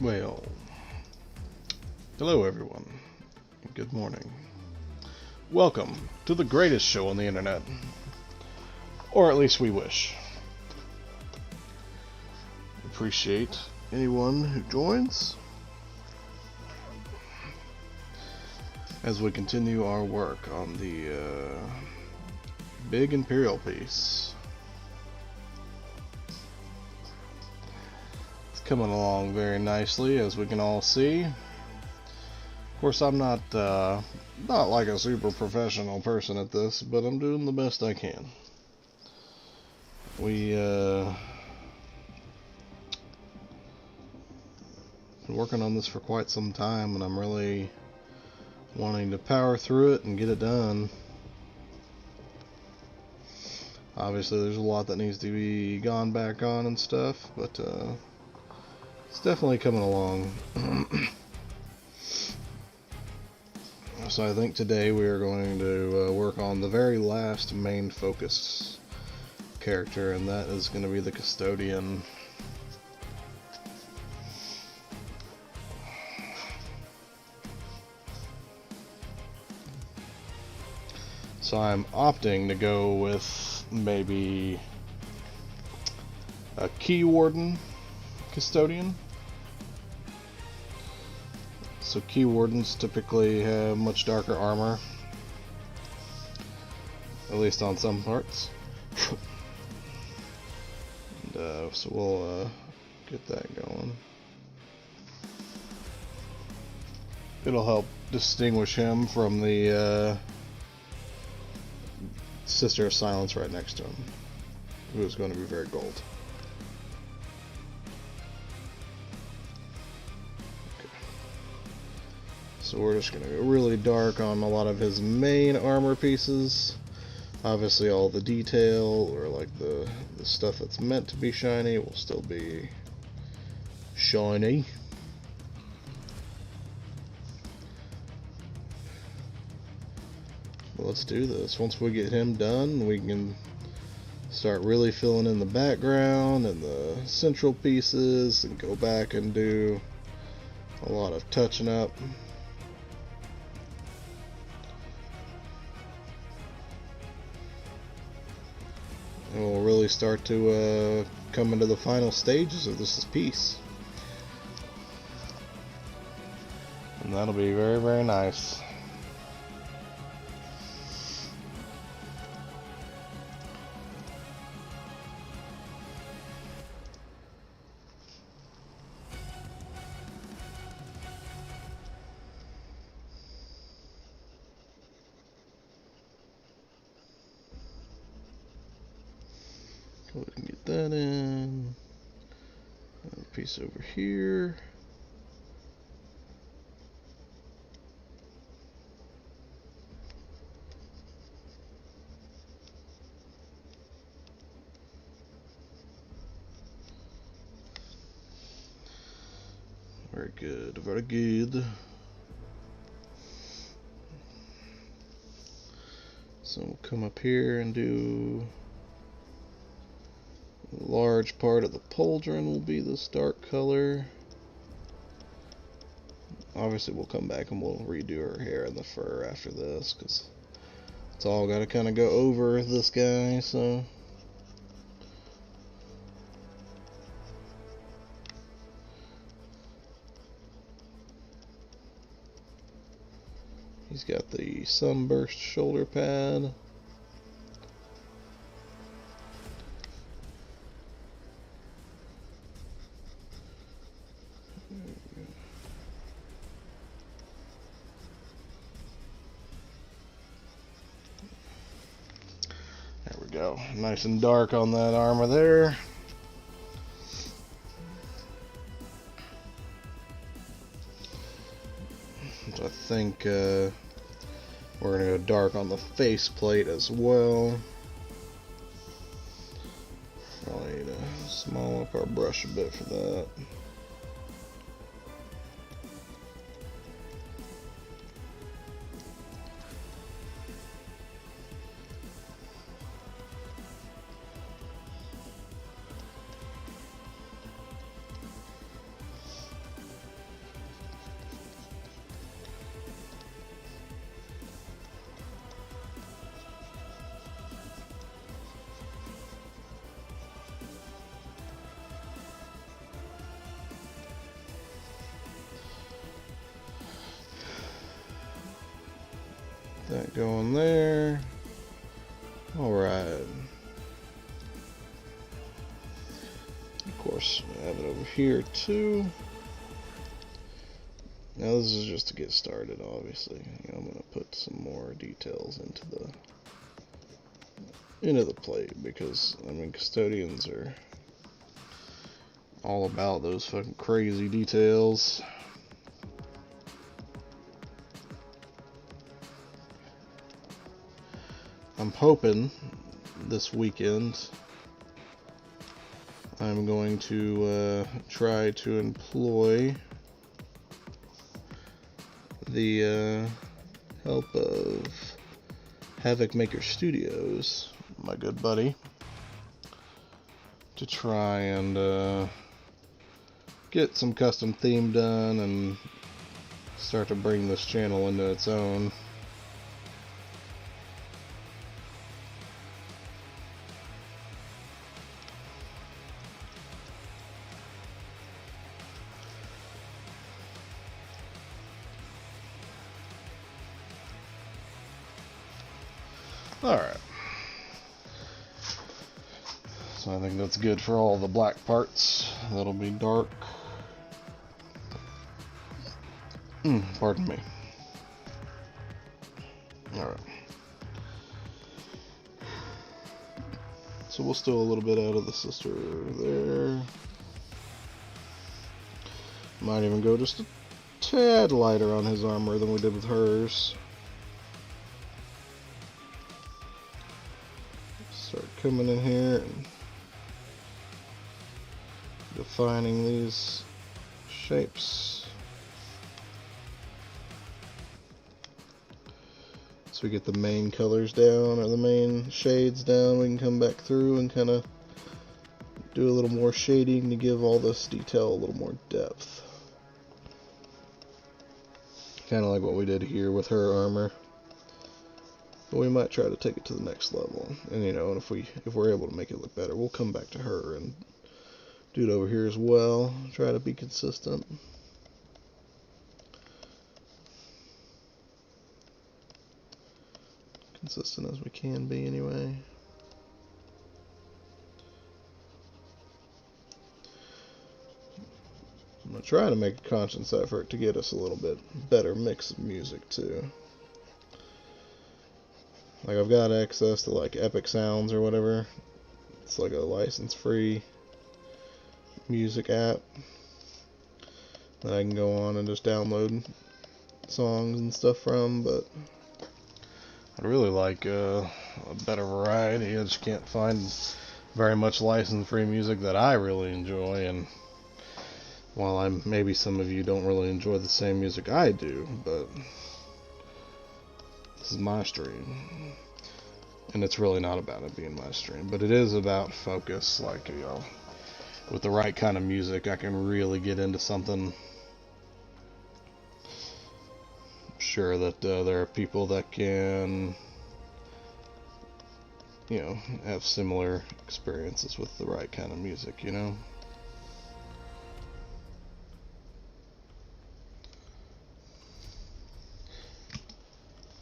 Well, hello everyone. Good morning. Welcome to the greatest show on the internet. Or at least we wish. Appreciate anyone who joins as we continue our work on the big Imperial piece. It's coming along very nicely, as we can all see. Of course, I'm not like a super professional person at this, but I'm doing the best I can. We been working on this for quite some time, and I'm really wanting to power through it and get it done. Obviously, there's a lot that needs to be gone back on and stuff, but it's definitely coming along. So I think today we are going to work on the very last main focus character, and that is going to be the Custodian. So I'm opting to go with maybe a Key Warden Custodian. So Key Wardens typically have much darker armor, at least on some parts. And, so we'll get that going. It'll help distinguish him from the Sister of Silence right next to him, who is going to be very gold. Okay. So we're just going to go really dark on a lot of his main armor pieces. Obviously all the detail, or like the stuff that's meant to be shiny, will still be shiny. Let's do this. Once we get him done, we can start really filling in the background and the central pieces and go back and do a lot of touching up. And we'll really start to come into the final stages of this piece. And that'll be very, very nice. Go ahead and get that in. Another piece over here. Very good, very good. So we'll come up here and do a large part of the pauldron will be this dark color. Obviously we'll come back and we'll redo her hair and the fur after this, because it's all got to kind of go over this guy, so... He's got the sunburst shoulder pad. There we go. Nice and dark on that armor there. So I think we're going to go dark on the faceplate as well. Probably need to small up our brush a bit for that. That going there. Alright. Of course, I have it over here too. Now this is just to get started, obviously. You know, I'm gonna put some more details into the plate because I mean custodians are all about those fucking crazy details. I'm hoping this weekend I'm going to try to employ the help of Havoc Maker Studios, my good buddy, to try and get some custom theme done and start to bring this channel into its own. Alright. So I think that's good for all the black parts. That'll be dark. Pardon me. Alright. So we'll steal a little bit out of the sister there. Might even go just a tad lighter on his armor than we did with hers. Start coming in here and defining these shapes. So we get the main colors down, or the main shades down, we can come back through and kind of do a little more shading to give all this detail a little more depth. Kind of like what we did here with her armor. But we might try to take it to the next level. And you know, if we're able to make it look better, we'll come back to her and do it over here as well. Try to be consistent. Consistent as we can be anyway. I'm going to try to make a conscious effort to get us a little bit better mix of music too. Like I've got access to like Epic Sounds or whatever. It's like a license-free music app that I can go on and just download songs and stuff from, but I'd really like a better variety. I just can't find very much license-free music that I really enjoy, and while maybe some of you don't really enjoy the same music I do, but this is my stream, and it's really not about it being my stream, but it is about focus. Like, you know, with the right kind of music, I can really get into something. I'm sure that there are people that can, you know, have similar experiences with the right kind of music, you know.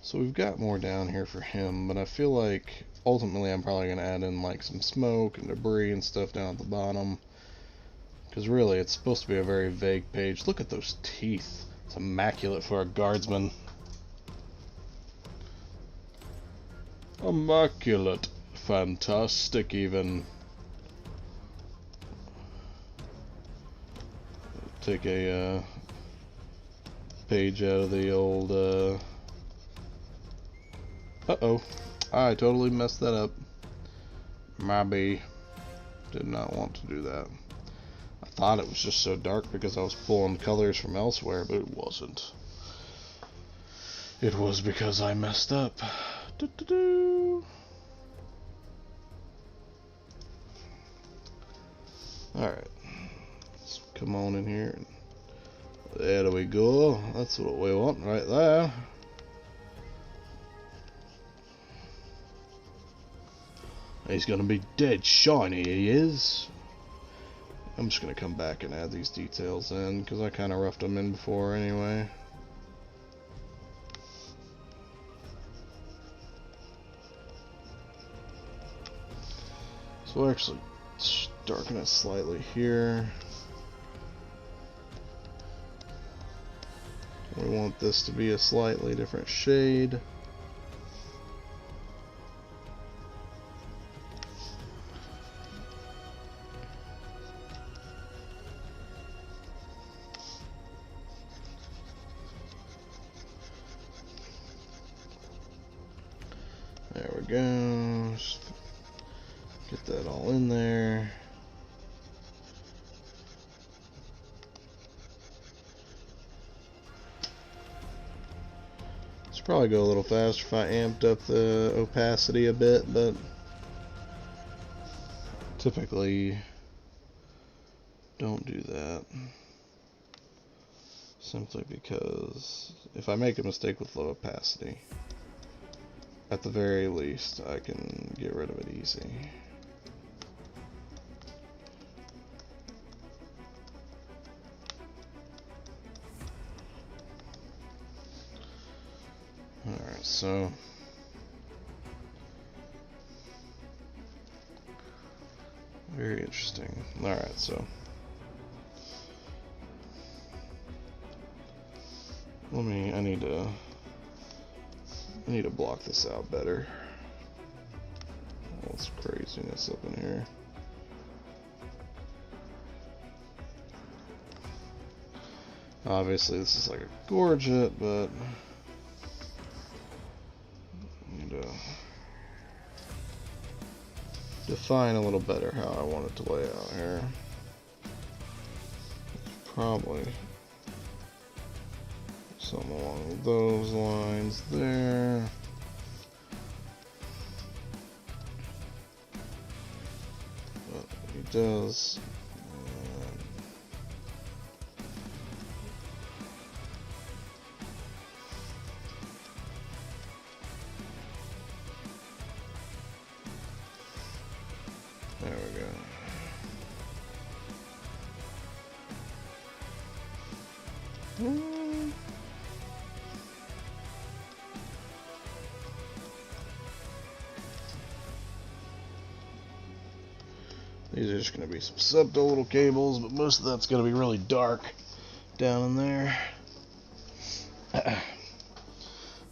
So we've got more down here for him, but I feel like ultimately I'm probably going to add in like some smoke and debris and stuff down at the bottom. Because really, it's supposed to be a very vague page. Look at those teeth. It's immaculate for a guardsman. Immaculate. Fantastic, even. Take a page out of the old... Uh-oh. I totally messed that up. My bee. Did not want to do that. I thought it was just so dark because I was pulling colors from elsewhere, but it wasn't. It was because I messed up. Alright. Let's come on in here. There we go. That's what we want right there. He's gonna be dead shiny, he is. I'm just gonna come back and add these details in, because I kind of roughed them in before anyway. So we'll actually darken it slightly here. We want this to be a slightly different shade. There we go. Just get that all in there. This probably go a little faster if I amped up the opacity a bit, but typically don't do that. Simply because if I make a mistake with low opacity, at the very least, I can get rid of it easy. Alright, so very interesting. Alright, so I need to block this out better. All this craziness up in here. Obviously this is like a gorget, but I need to define a little better how I want it to lay out here. Probably something along those lines there. But he does. There we go. These are just going to be some subtle little cables, but most of that's going to be really dark down in there.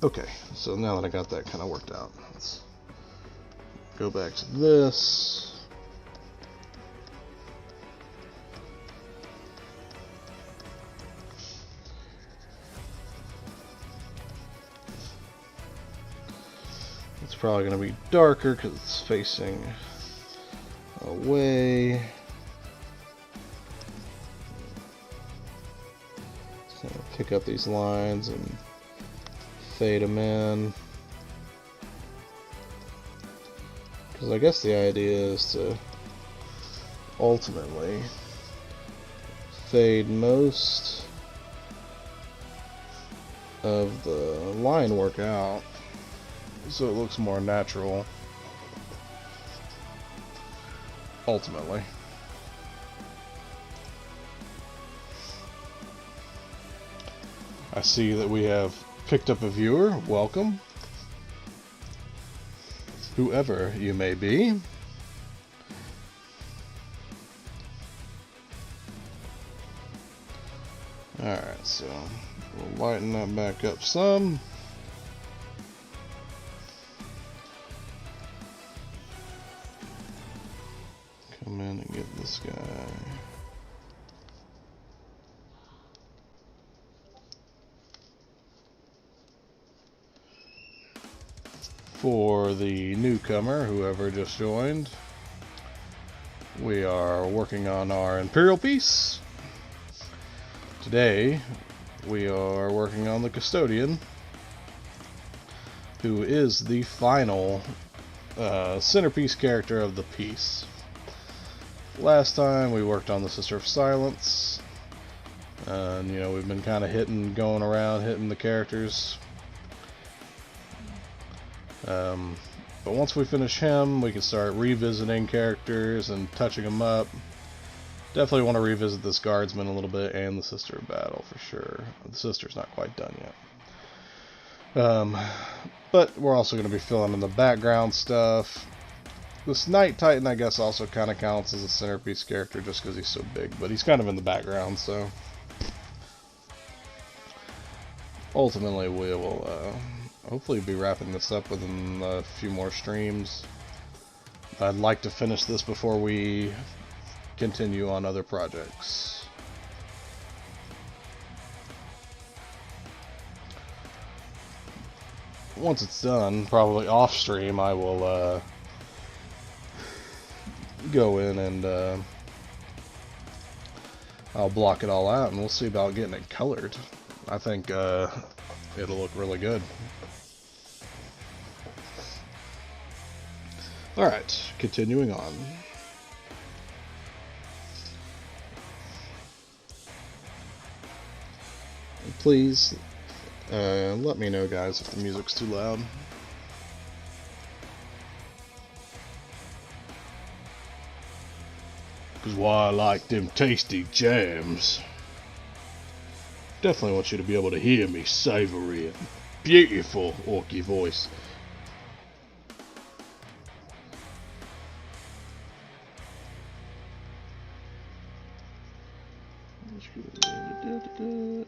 Okay, so now that I got that kind of worked out, let's go back to this. It's probably going to be darker because it's facing away. Just kind of pick up these lines and fade them in. Because I guess the idea is to ultimately fade most of the line work out so it looks more natural ultimately. I see that we have picked up a viewer. Welcome, whoever you may be. Alright, so we'll lighten that back up some. Come in and get this guy. For the newcomer, whoever just joined, we are working on our Imperial piece. Today, we are working on the Custodian, who is the final centerpiece character of the piece. Last time we worked on the Sister of Silence, and you know, we've been kind of going around hitting the characters. But once we finish him, we can start revisiting characters and touching them up. Definitely want to revisit this Guardsman a little bit, and the Sister of Battle for sure. The Sister's not quite done yet. But we're also going to be filling in the background stuff. This Night Titan, I guess, also kind of counts as a centerpiece character just because he's so big, but he's kind of in the background, so... Ultimately, we will hopefully be wrapping this up within a few more streams. I'd like to finish this before we continue on other projects. Once it's done, probably off stream, I will go in and I'll block it all out and we'll see about getting it colored. I think it'll look really good. Alright, continuing on. And please let me know, guys, if the music's too loud. Because why I like them tasty jams. Definitely want you to be able to hear me savory and beautiful orky voice.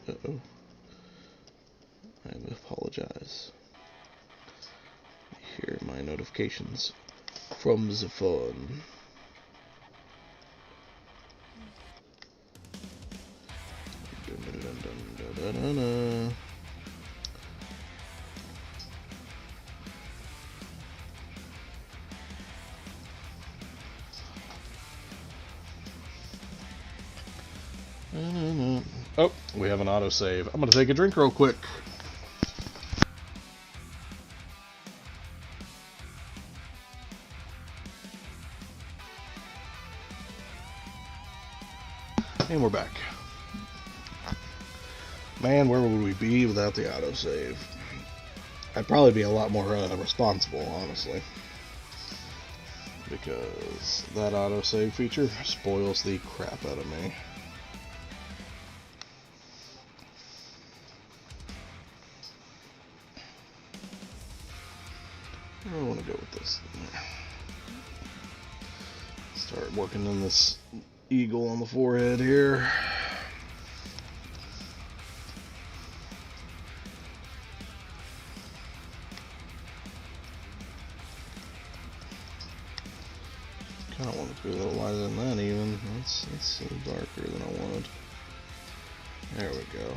Uh-oh. I apologize. Here are my notifications from the phone. Oh, we have an autosave. I'm gonna take a drink real quick. And we're back. Man, where would we be without the autosave? I'd probably be a lot more responsible, honestly. Because that autosave feature spoils the crap out of me. I want to go with this. Start working on this eagle on the forehead here. Kind of want it to be a little lighter than that even. That's a little darker than I wanted. There we go.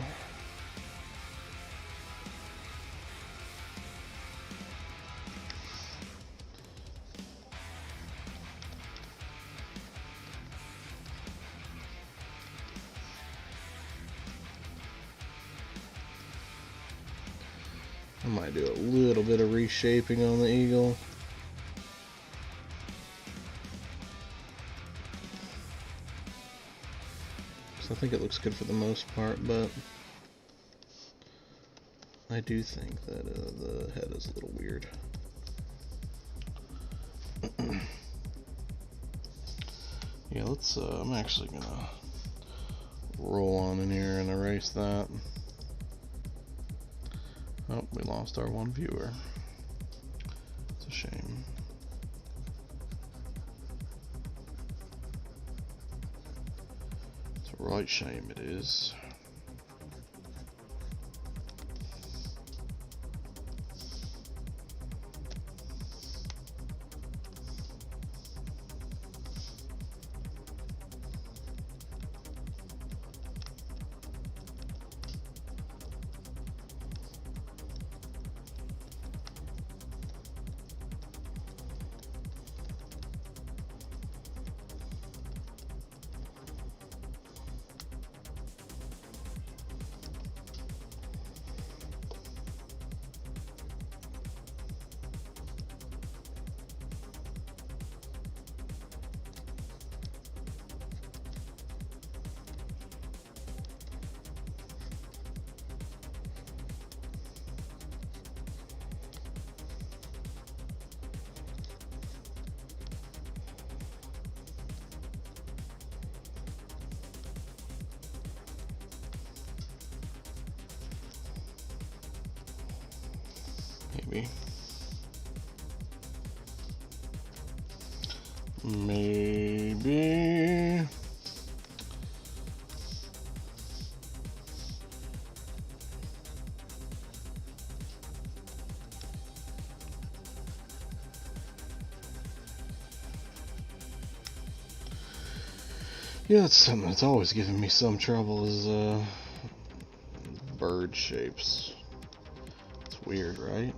I might do a little bit of reshaping on the eagle. I think it looks good for the most part, but I do think that the head is a little weird. Yeah, let's, I'm actually gonna roll on in here and erase that. Oh, we lost our one viewer. It's a shame. It's a right shame it is. Maybe. Maybe. Yeah, that's something that's always giving me some trouble is bird shapes. It's weird, right?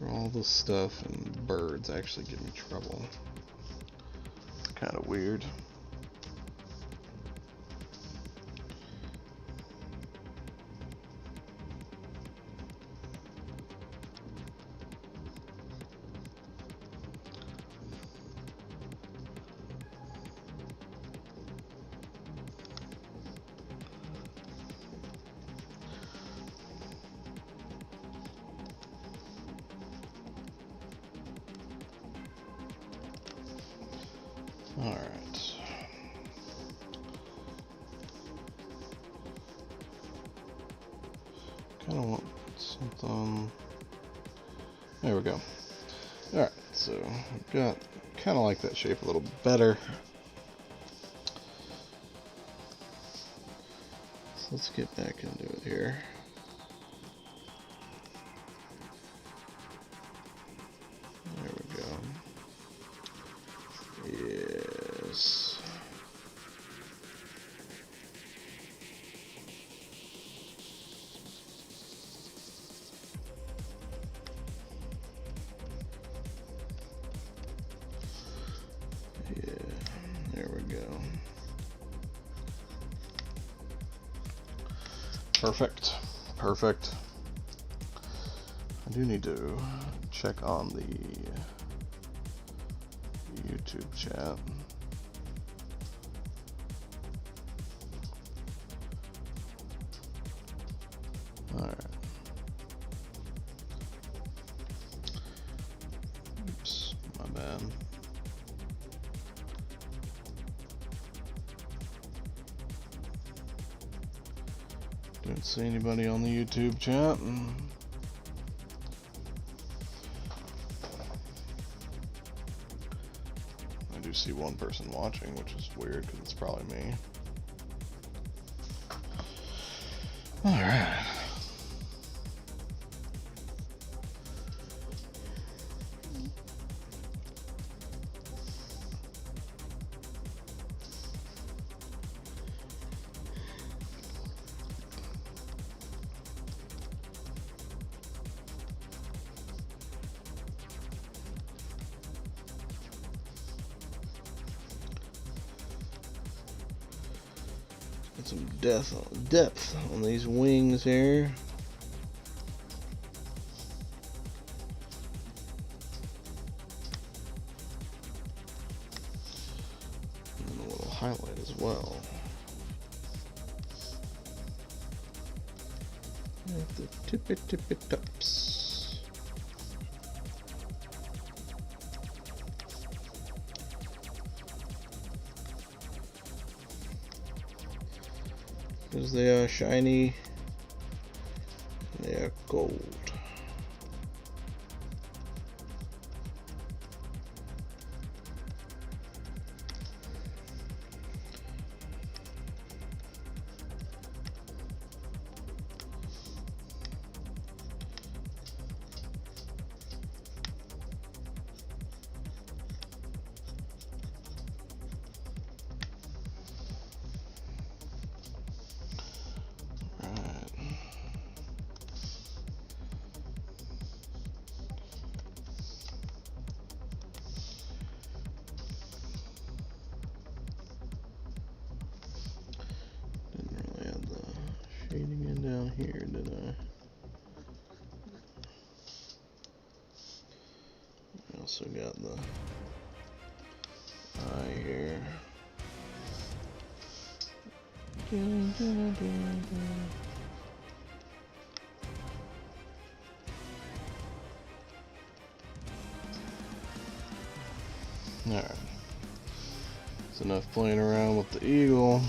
All this stuff and birds actually give me trouble. Kind of weird. Alright. Kind of want something. There we go. Alright, so I've got kind of like that shape a little better. So let's get back into it here. There we go. Yes. Yeah, there we go. Perfect. Perfect. I do need to check on the YouTube chat. Alright. Oops, my bad. Don't see anybody on the YouTube chat. I do see one person watching, which is weird because it's probably me. Alright. Get some depth on these wings here. And a little highlight as well. At the tippy tops. Because they are shiny, they are gold. Shading in down here, did I? I also got the eye here. Alright. It's enough playing around with the eagle.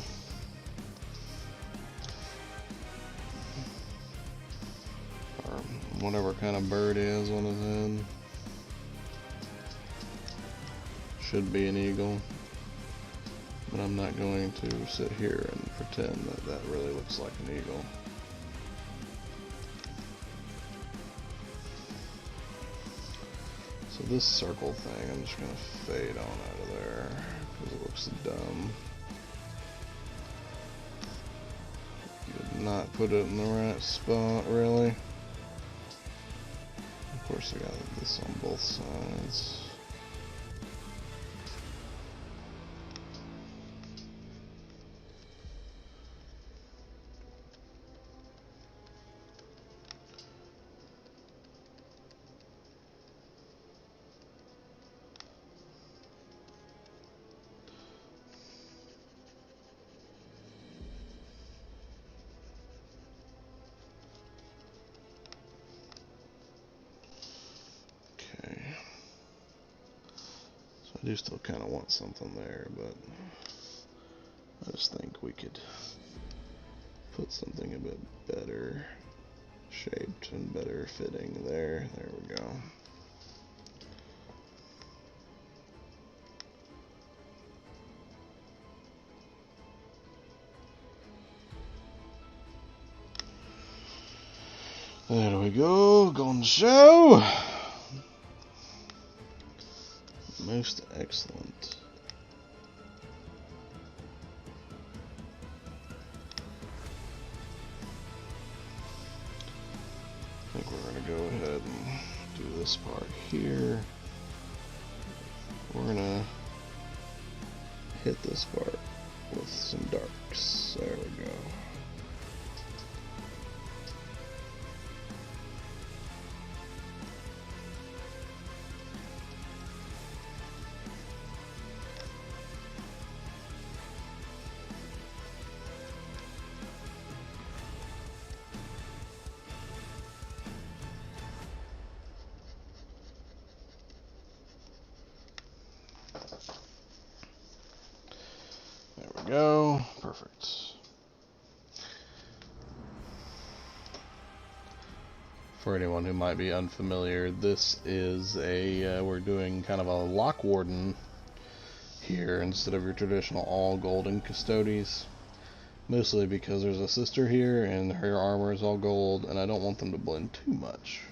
whatever kind of bird he is on his head. Should be an eagle, but I'm not going to sit here and pretend that that really looks like an eagle. So this circle thing, I'm just going to fade on out of there because it looks dumb. Did not put it in the right spot, really. Of course, I got this on both sides. I do still kind of want something there, but I just think we could put something a bit better shaped and better fitting there. There we go. There we go, golden show! Most excellent. I think we're going to go ahead and do this part here. We're going to hit this part with some darks. There we go. Go. Perfect. For anyone who might be unfamiliar, this is a, we're doing kind of a lock warden here instead of your traditional all golden Custodes. Mostly because there's a sister here and her armor is all gold and I don't want them to blend too much.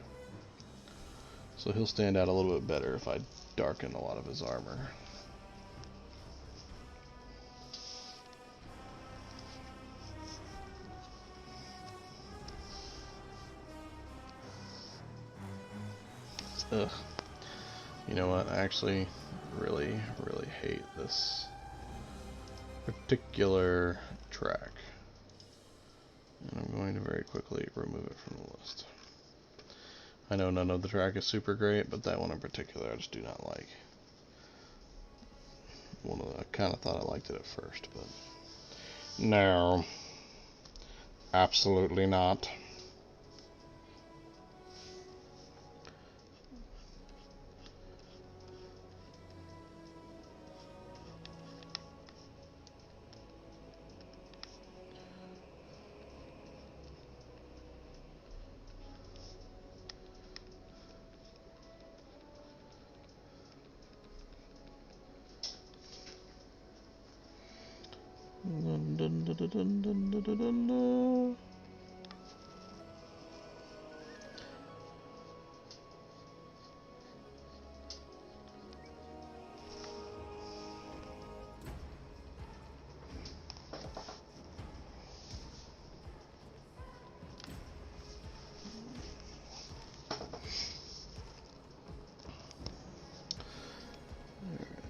So he'll stand out a little bit better if I darken a lot of his armor. Ugh. You know what? I actually really hate this particular track. And I'm going to very quickly remove it from the list. I know none of the track is super great, but that one in particular I just do not like. I kind of thought I liked it at first, but no. Absolutely not. Dun, dun, dun, dun, dun, dun, dun, dun, dun.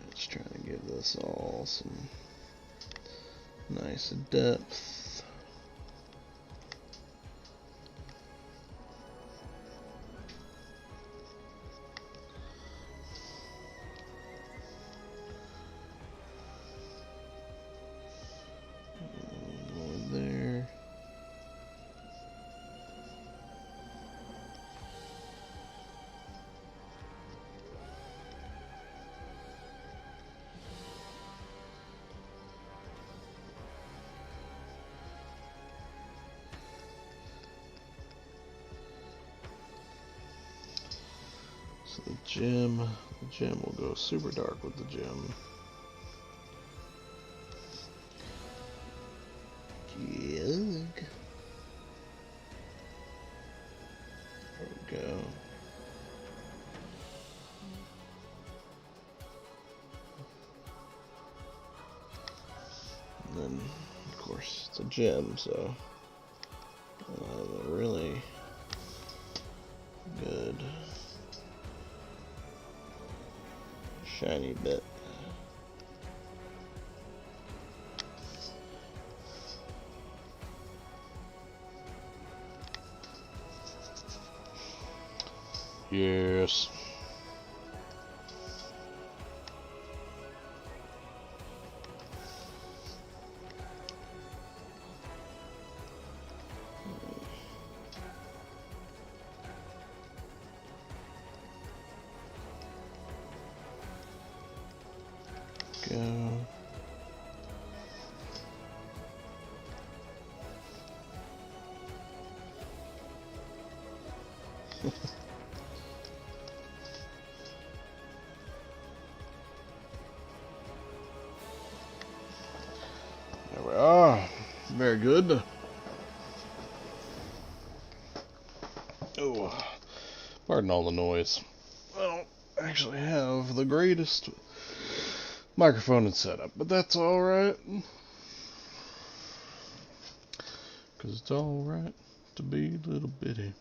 Let's try to give this all some nice depth. There. The gem will go super dark with the gem. There we go. And then, of course, it's a gem, so a really good shiny bit. Yes. Go. There we are. Very good. Oh, pardon all the noise. I don't actually have the greatest microphone and setup, but that's alright. Because it's alright to be a little bitty.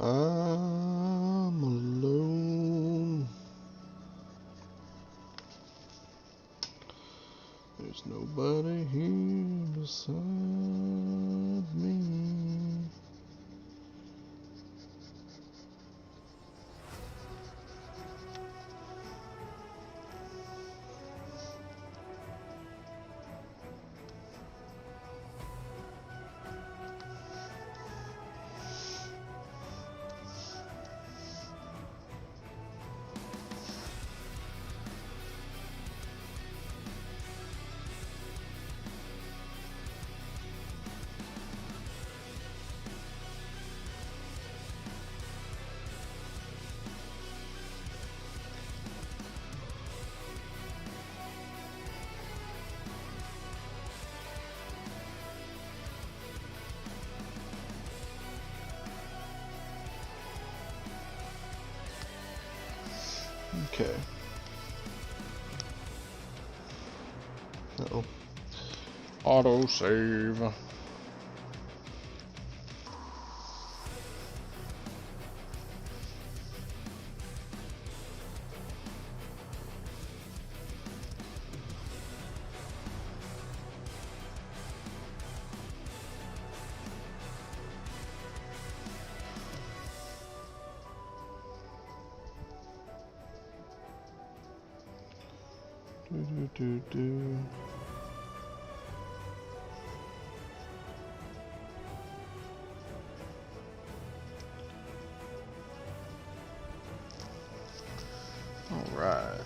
I'm alone. There's nobody here beside me. Okay. Uh-oh. Auto save. Do. All right.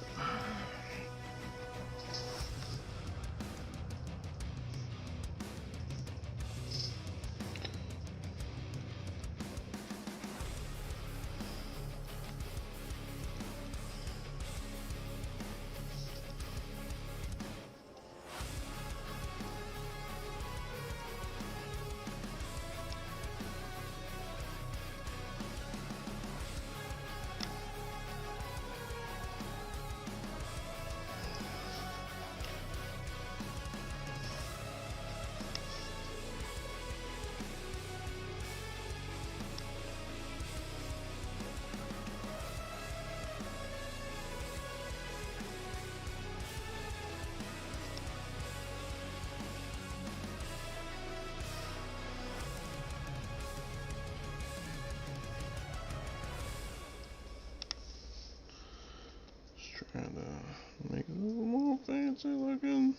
Trying to make it a little more fancy looking.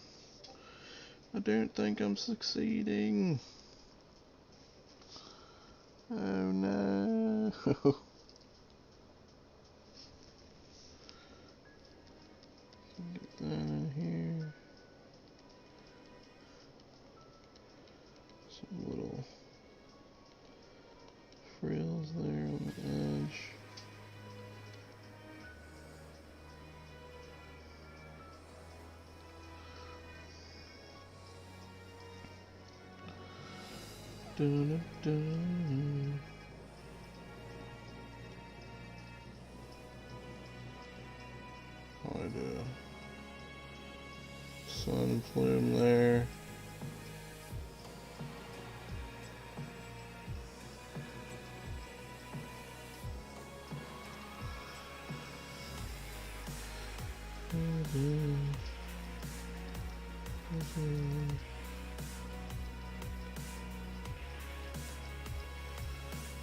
I don't think I'm succeeding. Oh no. Get that in here. Some little frills there on the edge. Dun, dun. I'd sun plume there.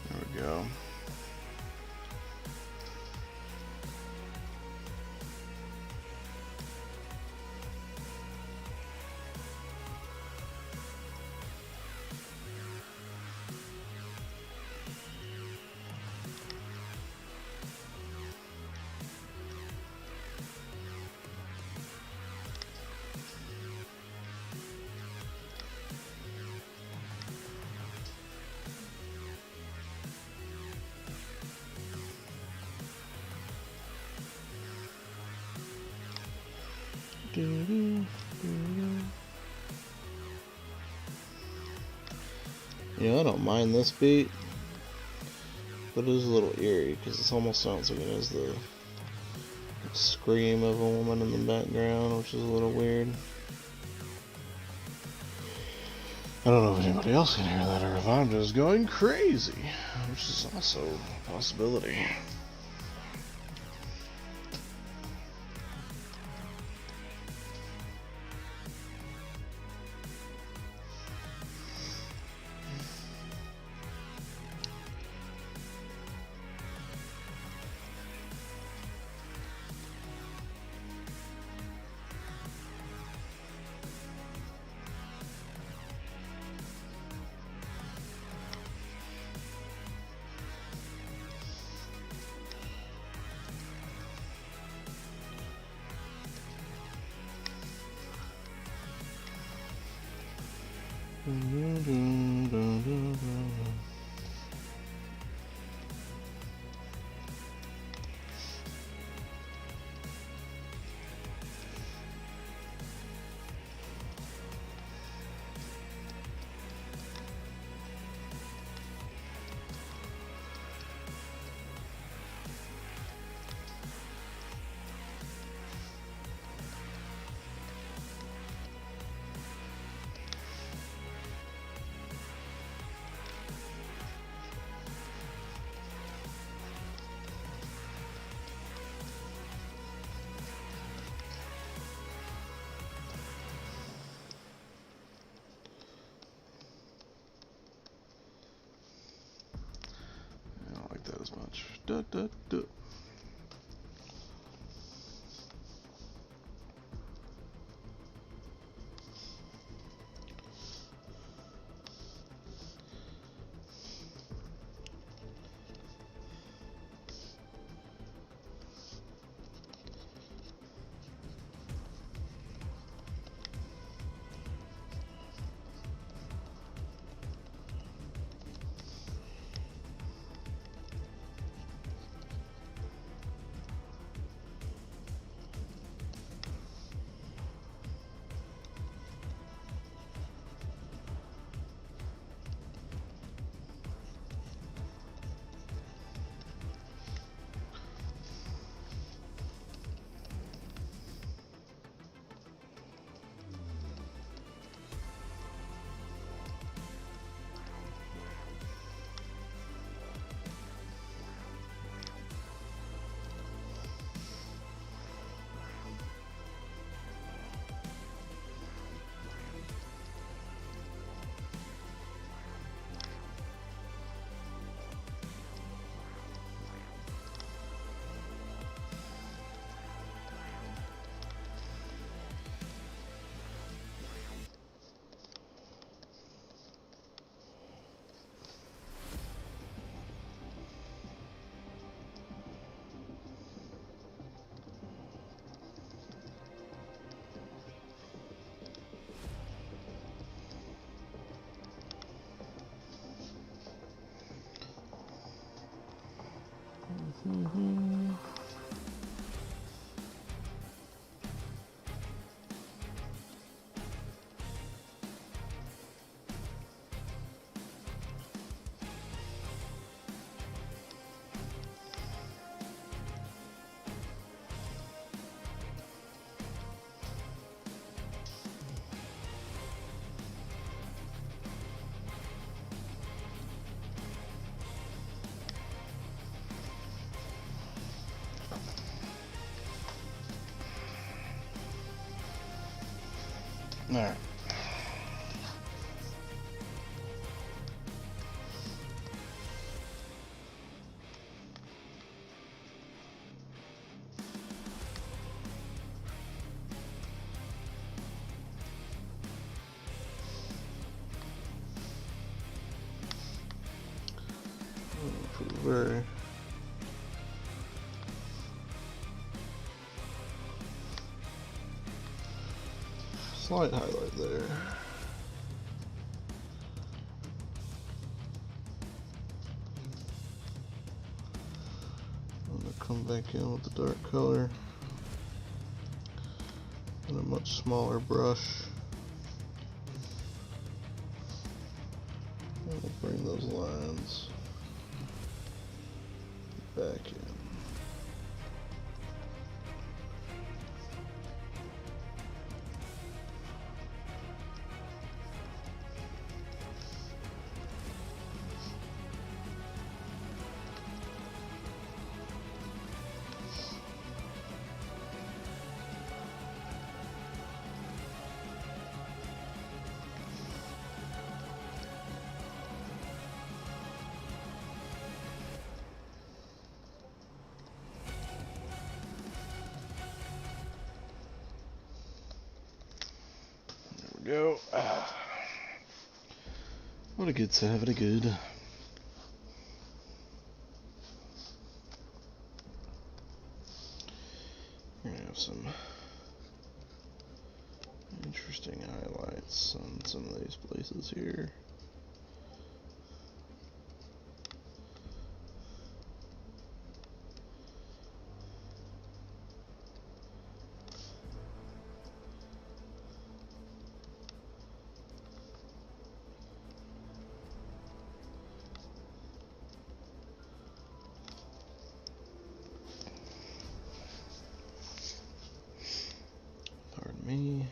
There we go. Yeah, I don't mind this beat, but it is a little eerie because it almost sounds like it has the scream of a woman in the background, which is a little weird. I don't know if anybody else can hear that or if I'm just going crazy, which is also a possibility. I don't like that as much. Duh, duh, duh. Alright. Very slight highlight there. I'm going to come back in with the dark color and a much smaller brush. And we'll bring those lines back in. Go. What a good set, what a good. We're gonna have some interesting highlights on some of these places here. Pardon me.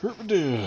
Herp-a-doo.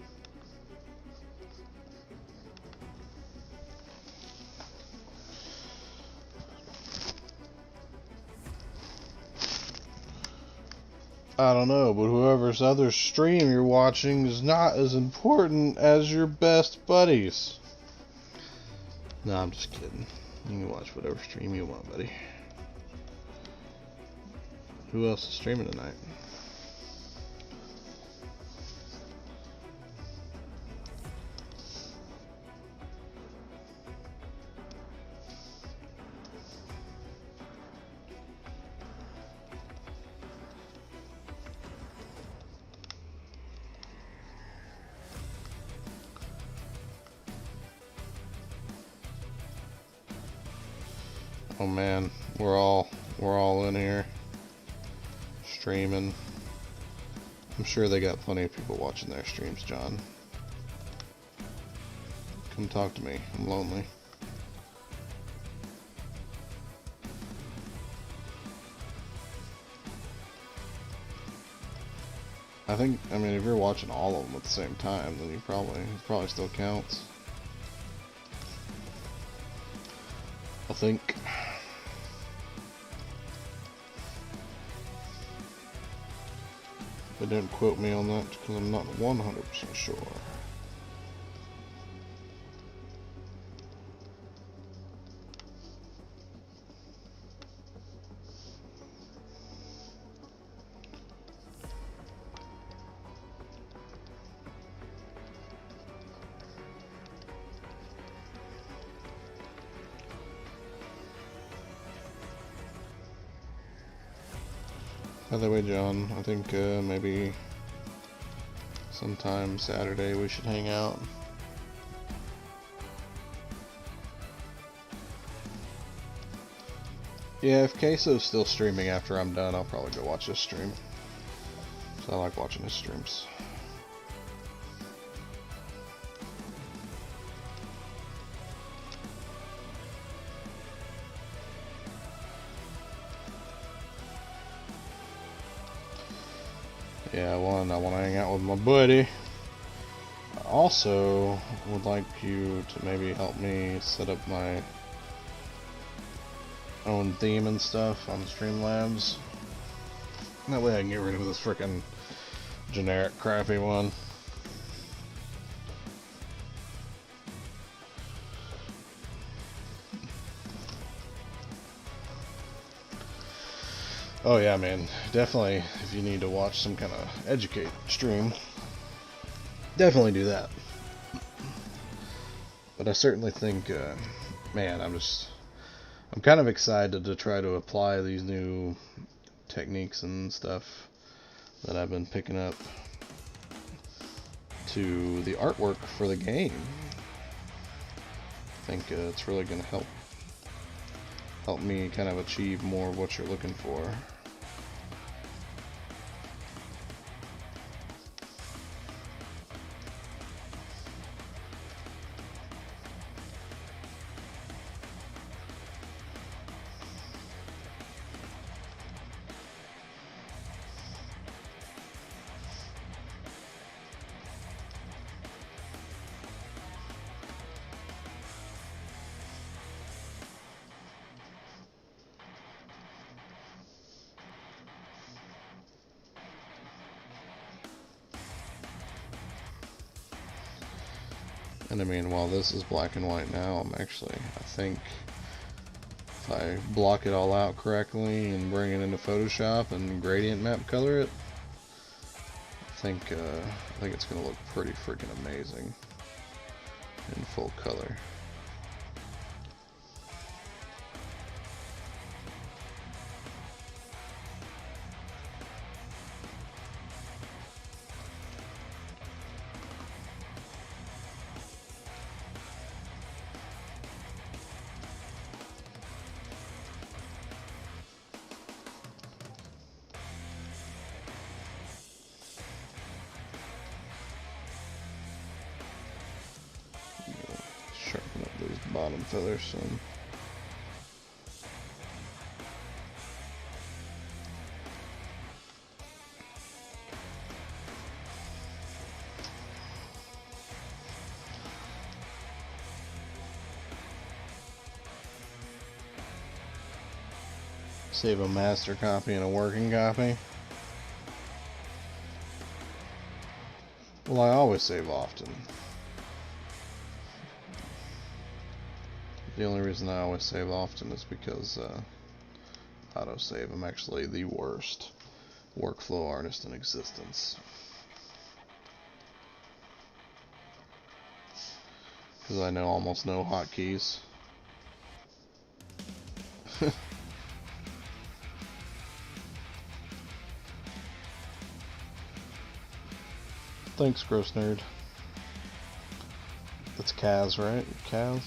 I don't know, but whoever's other stream you're watching is not as important as your best buddies. No, I'm just kidding. You can watch whatever stream you want, buddy. Who else is streaming tonight? Oh man, we're all in here streaming. I'm sure they got plenty of people watching their streams, John. Come talk to me. I'm lonely. I mean, if you're watching all of them at the same time, then it probably still counts. I think. But don't quote me on that because I'm not 100% sure. By the way, John, I think maybe sometime Saturday we should hang out. Yeah, if Queso's still streaming after I'm done, I'll probably go watch his stream. So I like watching his streams. Yeah, I want to hang out with my buddy. I also would like you to maybe help me set up my own theme and stuff on Streamlabs. That way I can get rid of this frickin' generic crappy one. Oh yeah, man, definitely if you need to watch some kind of educate stream, definitely do that. But I certainly think, man, I'm kind of excited to try to apply these new techniques and stuff that I've been picking up to the artwork for the game. I think it's really going to help me kind of achieve more of what you're looking for. And I mean, while this is black and white now, I think if I block it all out correctly and bring it into Photoshop and gradient map color it, I think it's gonna look pretty freaking amazing in full color. Sharpen up these bottom feathers some. Save a master copy and a working copy. Well, I always save often. The only reason I always save often is because autosave. I'm actually the worst workflow artist in existence. Because I know almost no hotkeys. Thanks, Gross Nerd. That's Kaz, right? Kaz?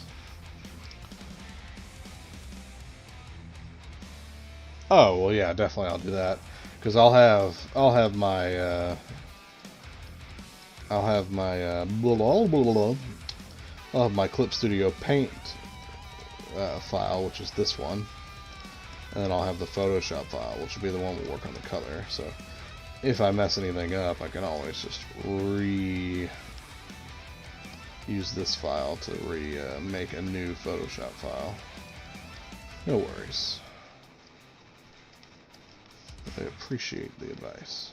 Oh, well, yeah, definitely I'll do that. Because I'll have my Clip Studio Paint file, which is this one, and then I'll have the Photoshop file, which will be the one we'll work on the color. So if I mess anything up, I can always just use this file to make a new Photoshop file. No worries. I appreciate the advice.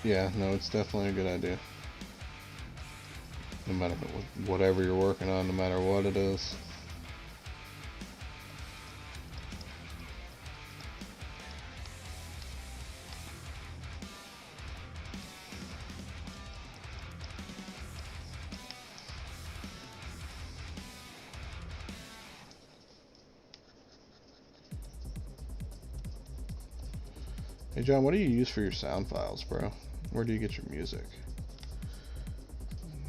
Yeah, no, it's definitely a good idea. No matter whatever you're working on, no matter what it is. Hey John, what do you use for your sound files, bro? Where do you get your music?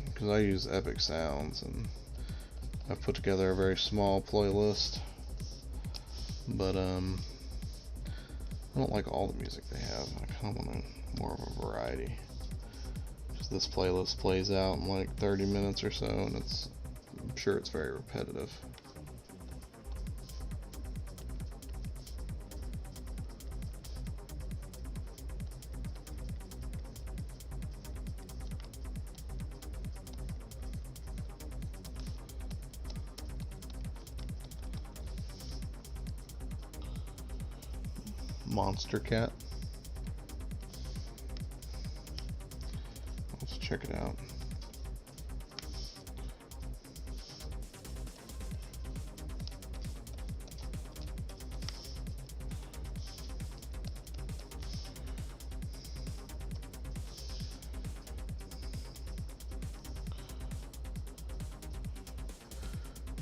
Because I use Epic Sounds, and I've put together a very small playlist. But I don't like all the music they have. I kind of want more of a variety. Because this playlist plays out in like 30 minutes or so, and I'm sure it's very repetitive. Monstercat. Let's check it out.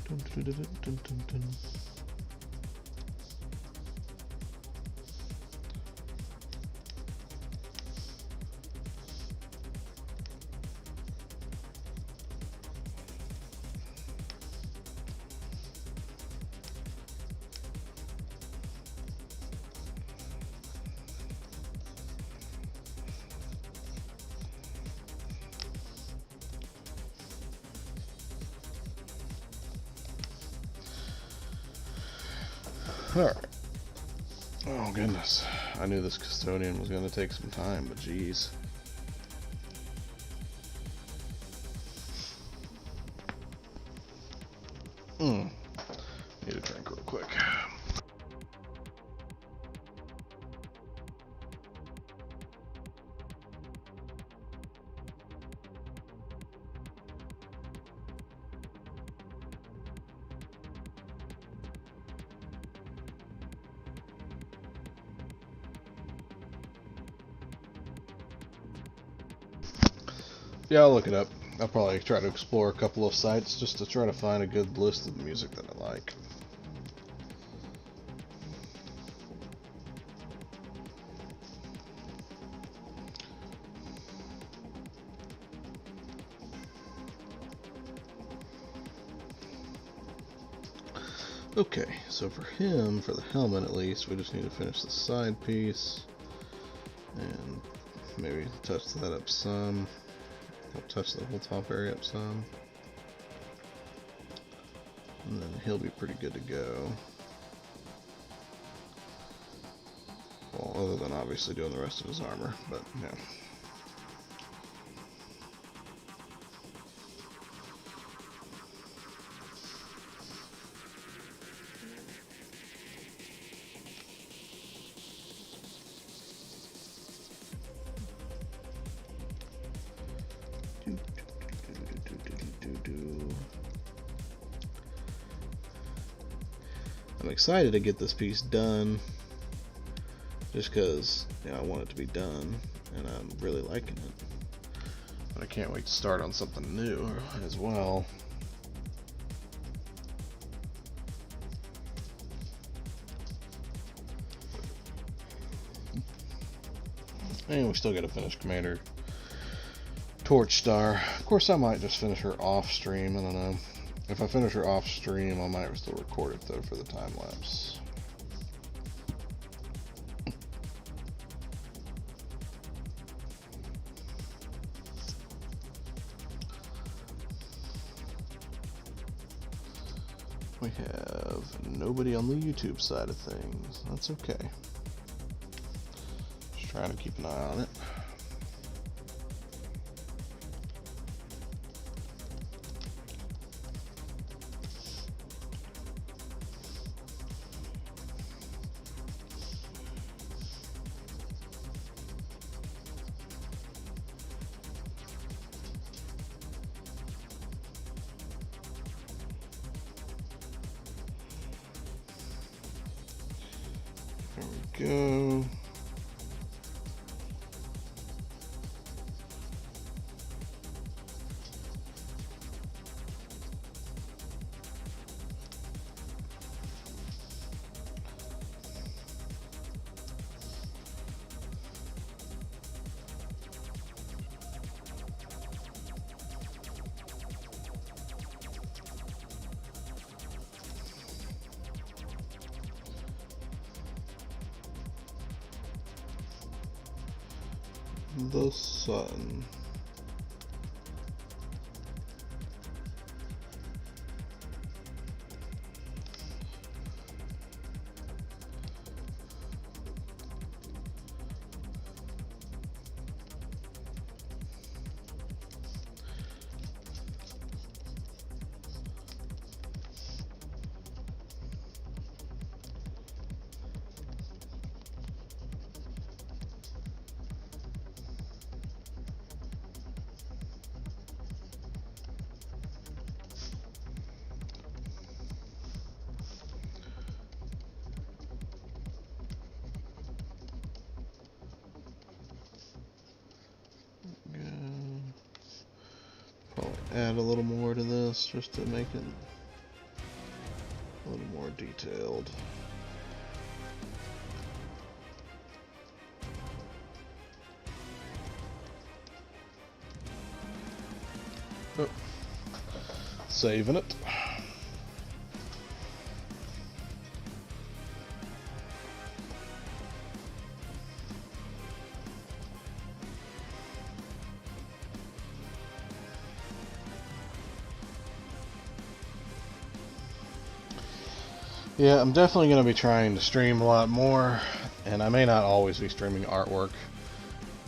Dun, dun, dun, dun, dun, dun. Alright. Oh goodness. I knew this custodian was going to take some time, but geez. Need a drink real quick. Yeah, I'll look it up. I'll probably try to explore a couple of sites just to try to find a good list of the music that I like. Okay, so for him, for the helmet at least, we just need to finish the side piece. And maybe touch that up some. I'll touch the whole top area up some. And then he'll be pretty good to go. Well, other than obviously doing the rest of his armor, but yeah. I'm excited to get this piece done, just because I want it to be done, and I'm really liking it. But I can't wait to start on something new as well. And we still got to finish Commander Torchstar. Of course, I might just finish her off stream. I don't know. If I finish her off stream, I might still record it though for the time lapse. We have nobody on the YouTube side of things. That's okay. Just trying to keep an eye on it. There we go. The sun. Probably add a little more to this just to make it a little more detailed. Oh. Saving it. Yeah, I'm definitely going to be trying to stream a lot more, and I may not always be streaming artwork,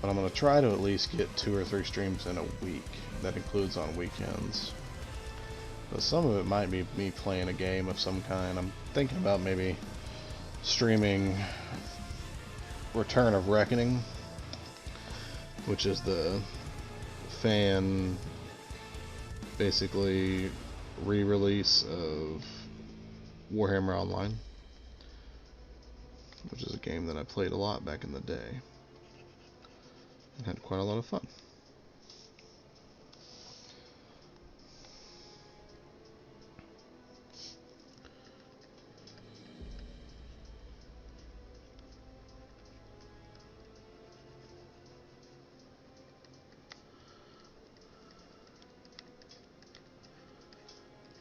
but I'm going to try to at least get 2 or 3 streams in a week. That includes on weekends. But some of it might be me playing a game of some kind. I'm thinking about maybe streaming Return of Reckoning, which is the fan, basically, re-release of Warhammer Online, which is a game that I played a lot back in the day and had quite a lot of fun.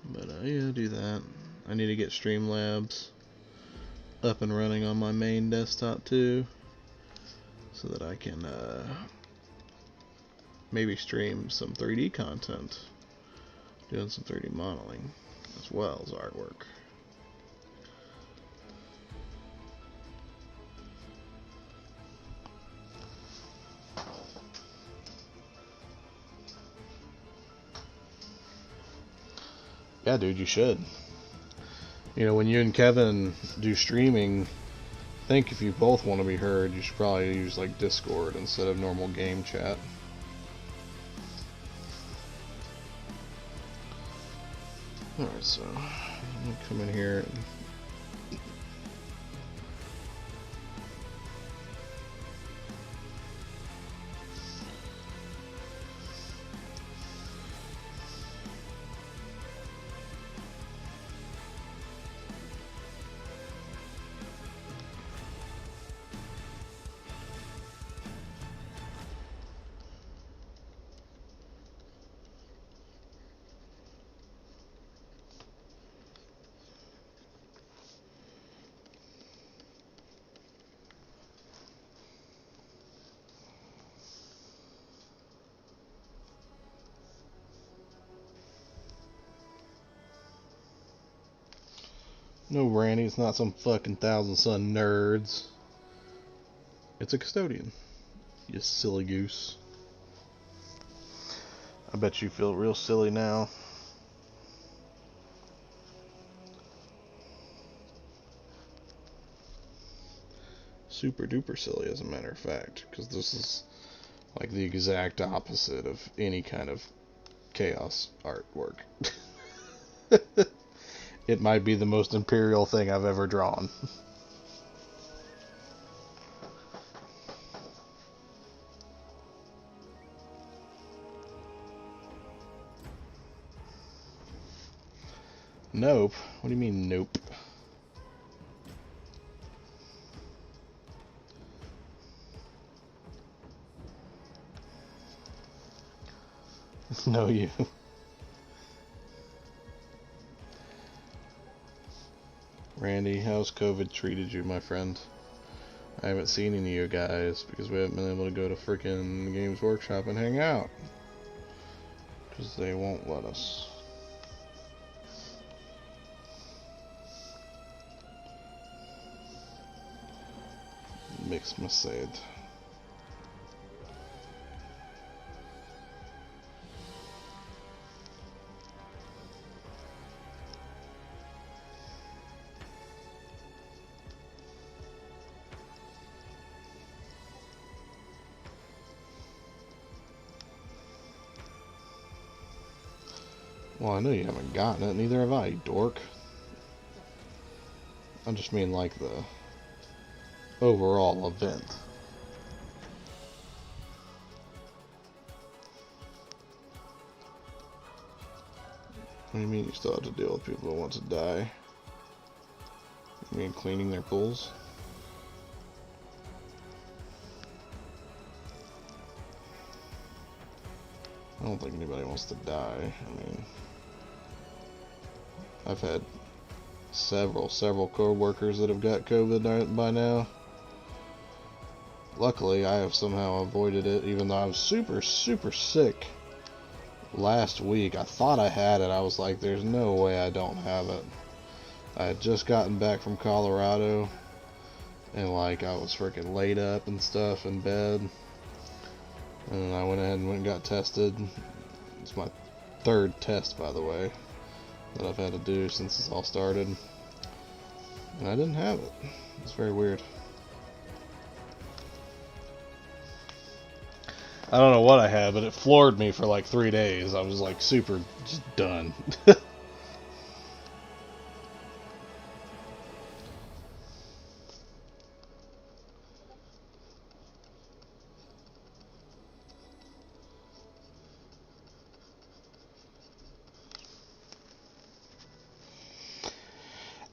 But yeah, do that. I need to get Streamlabs up and running on my main desktop too, so so that I can maybe stream some 3D content, doing some 3D modeling as well as artwork. Yeah, dude, you should. You know, when you and Kevin do streaming, I think if you both want to be heard, you should probably use like Discord instead of normal game chat. Alright, so I'm gonna come in here and no, Randy, it's not some fucking Thousand Sun nerds. It's a custodian. You silly goose. I bet you feel real silly now. Super duper silly, as a matter of fact, because this is like the exact opposite of any kind of chaos artwork. It might be the most imperial thing I've ever drawn. Nope. What do you mean, nope? No, you. Randy, how's COVID treated you, my friend? I haven't seen any of you guys because we haven't been able to go to frickin' Games Workshop and hang out. Because they won't let us. Mix Masade. Well, I know you haven't gotten it, neither have I, you dork. I just mean like the overall event. What do you mean you still have to deal with people who want to die? You mean cleaning their pools? I don't think anybody wants to die. I mean, I've had several co-workers that have got COVID by now. Luckily, I have somehow avoided it, even though I was super sick last week. I thought I had it. I was like, there's no way I don't have it. I had just gotten back from Colorado, and like, I was freaking laid up and stuff in bed. And I went ahead and got tested. It's my third test, by the way, that I've had to do since this all started. And I didn't have it. It's very weird. I don't know what I had, but it floored me for like 3 days. I was like super just done.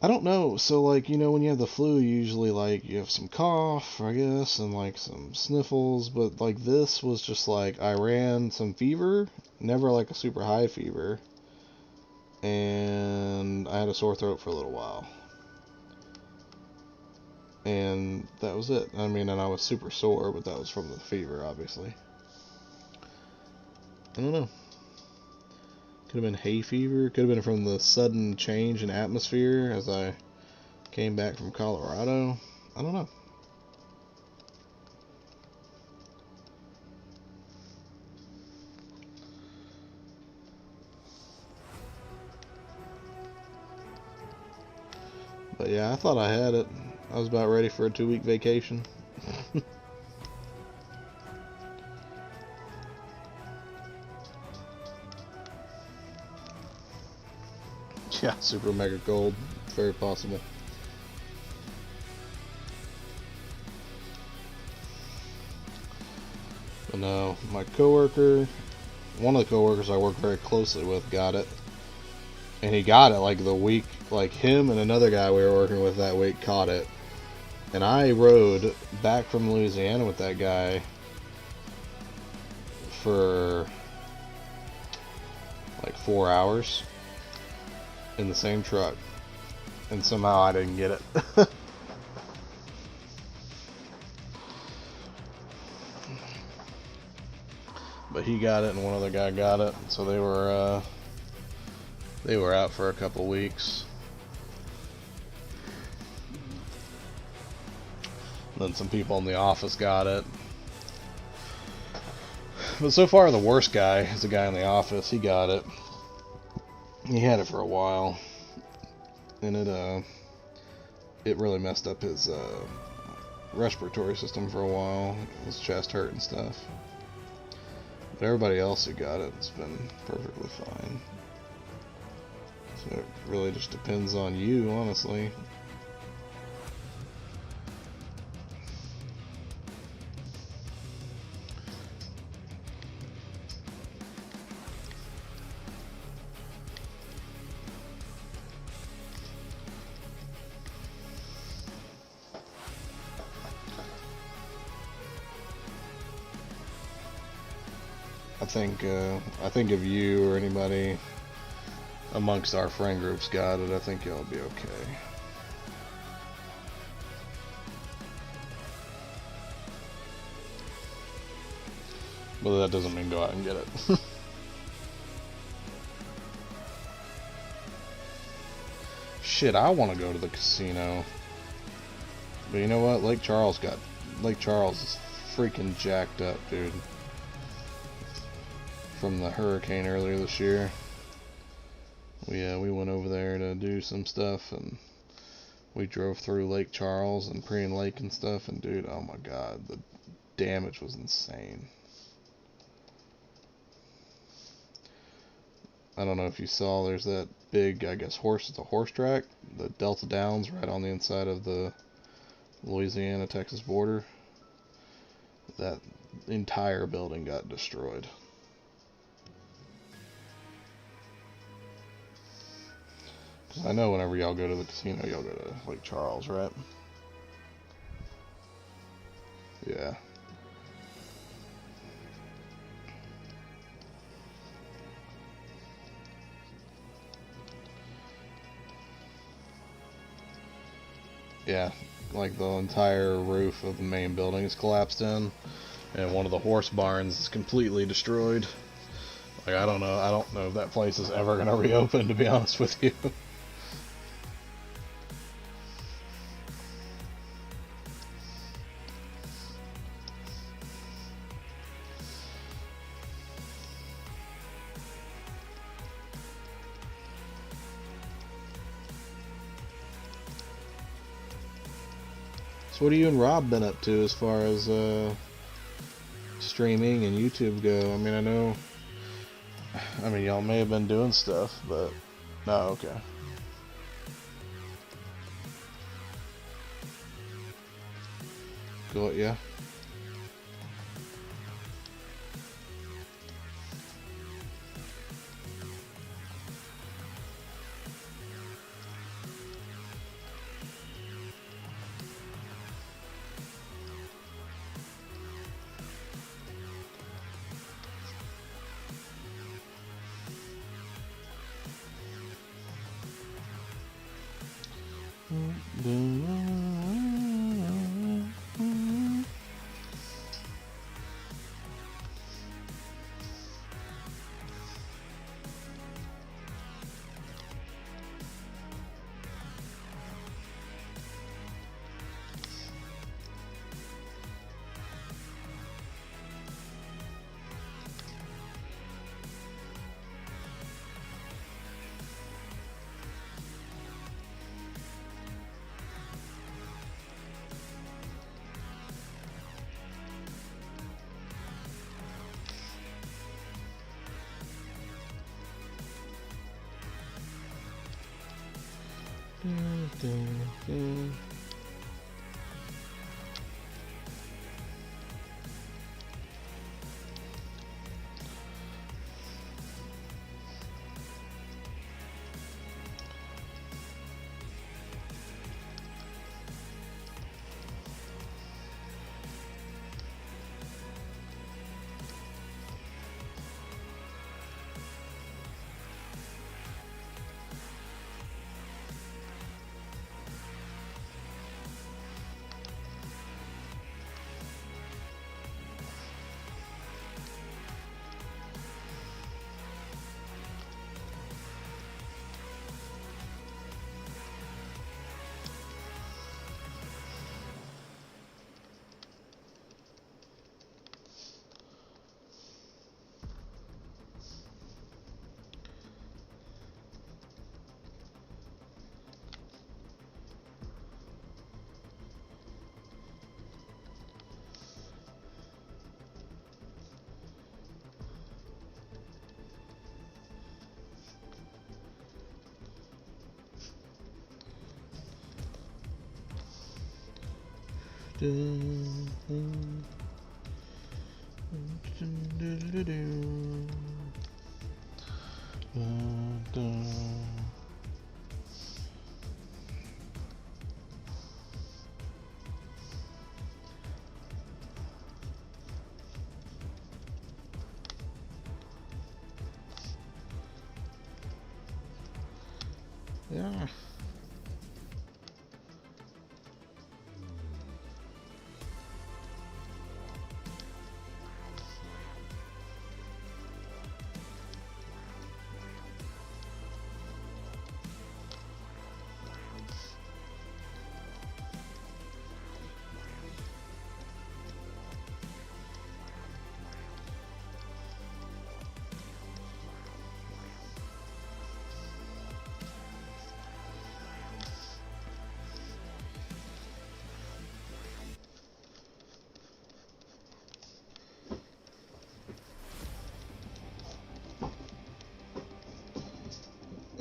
I don't know. So, like, you know, when you have the flu, usually, like, you have some cough, I guess, and, like, some sniffles. But, like, this was just, like, I ran some fever. Never, like, a super high fever. And I had a sore throat for a little while. And that was it. I mean, and I was super sore, but that was from the fever, obviously. I don't know. Could have been hay fever. Could have been from the sudden change in atmosphere as I came back from Colorado. I don't know. But yeah, I thought I had it. I was about ready for a 2-week vacation. Yeah, super mega cold. Very possible. But no, my coworker, one of the coworkers I work very closely with, got it. And he got it like the week, like him and another guy we were working with that week caught it. And I rode back from Louisiana with that guy for like 4 hours in the same truck. And somehow I didn't get it. But he got it and one other guy got it. So they were out for a couple weeks. Then some people in the office got it. But so far the worst guy is the guy in the office. He got it. He had it for a while. And it really messed up his respiratory system for a while. His chest hurt and stuff. But everybody else who got it has been perfectly fine. So it really just depends on you, honestly. I think if you or anybody amongst our friend groups got it, I think y'all be okay. But that doesn't mean go out and get it. Shit, I want to go to the casino. But you know what? Lake Charles is freaking jacked up, dude. From the hurricane earlier this year. We went over there to do some stuff, and we drove through Lake Charles and Prien Lake and stuff, and dude, oh my god, the damage was insane. I don't know if you saw, there's that big, I guess it's a horse track, the Delta Downs, right on the inside of the Louisiana-Texas border. That entire building got destroyed. Cause I know whenever y'all go to the casino, y'all go to Lake Charles, right? Yeah. Yeah, like the entire roof of the main building is collapsed in, and one of the horse barns is completely destroyed. Like, I don't know if that place is ever gonna reopen, to be honest with you. So what have you and Rob been up to as far as streaming and YouTube go? I mean, y'all may have been doing stuff, but no, okay. Go, yeah. Yeah.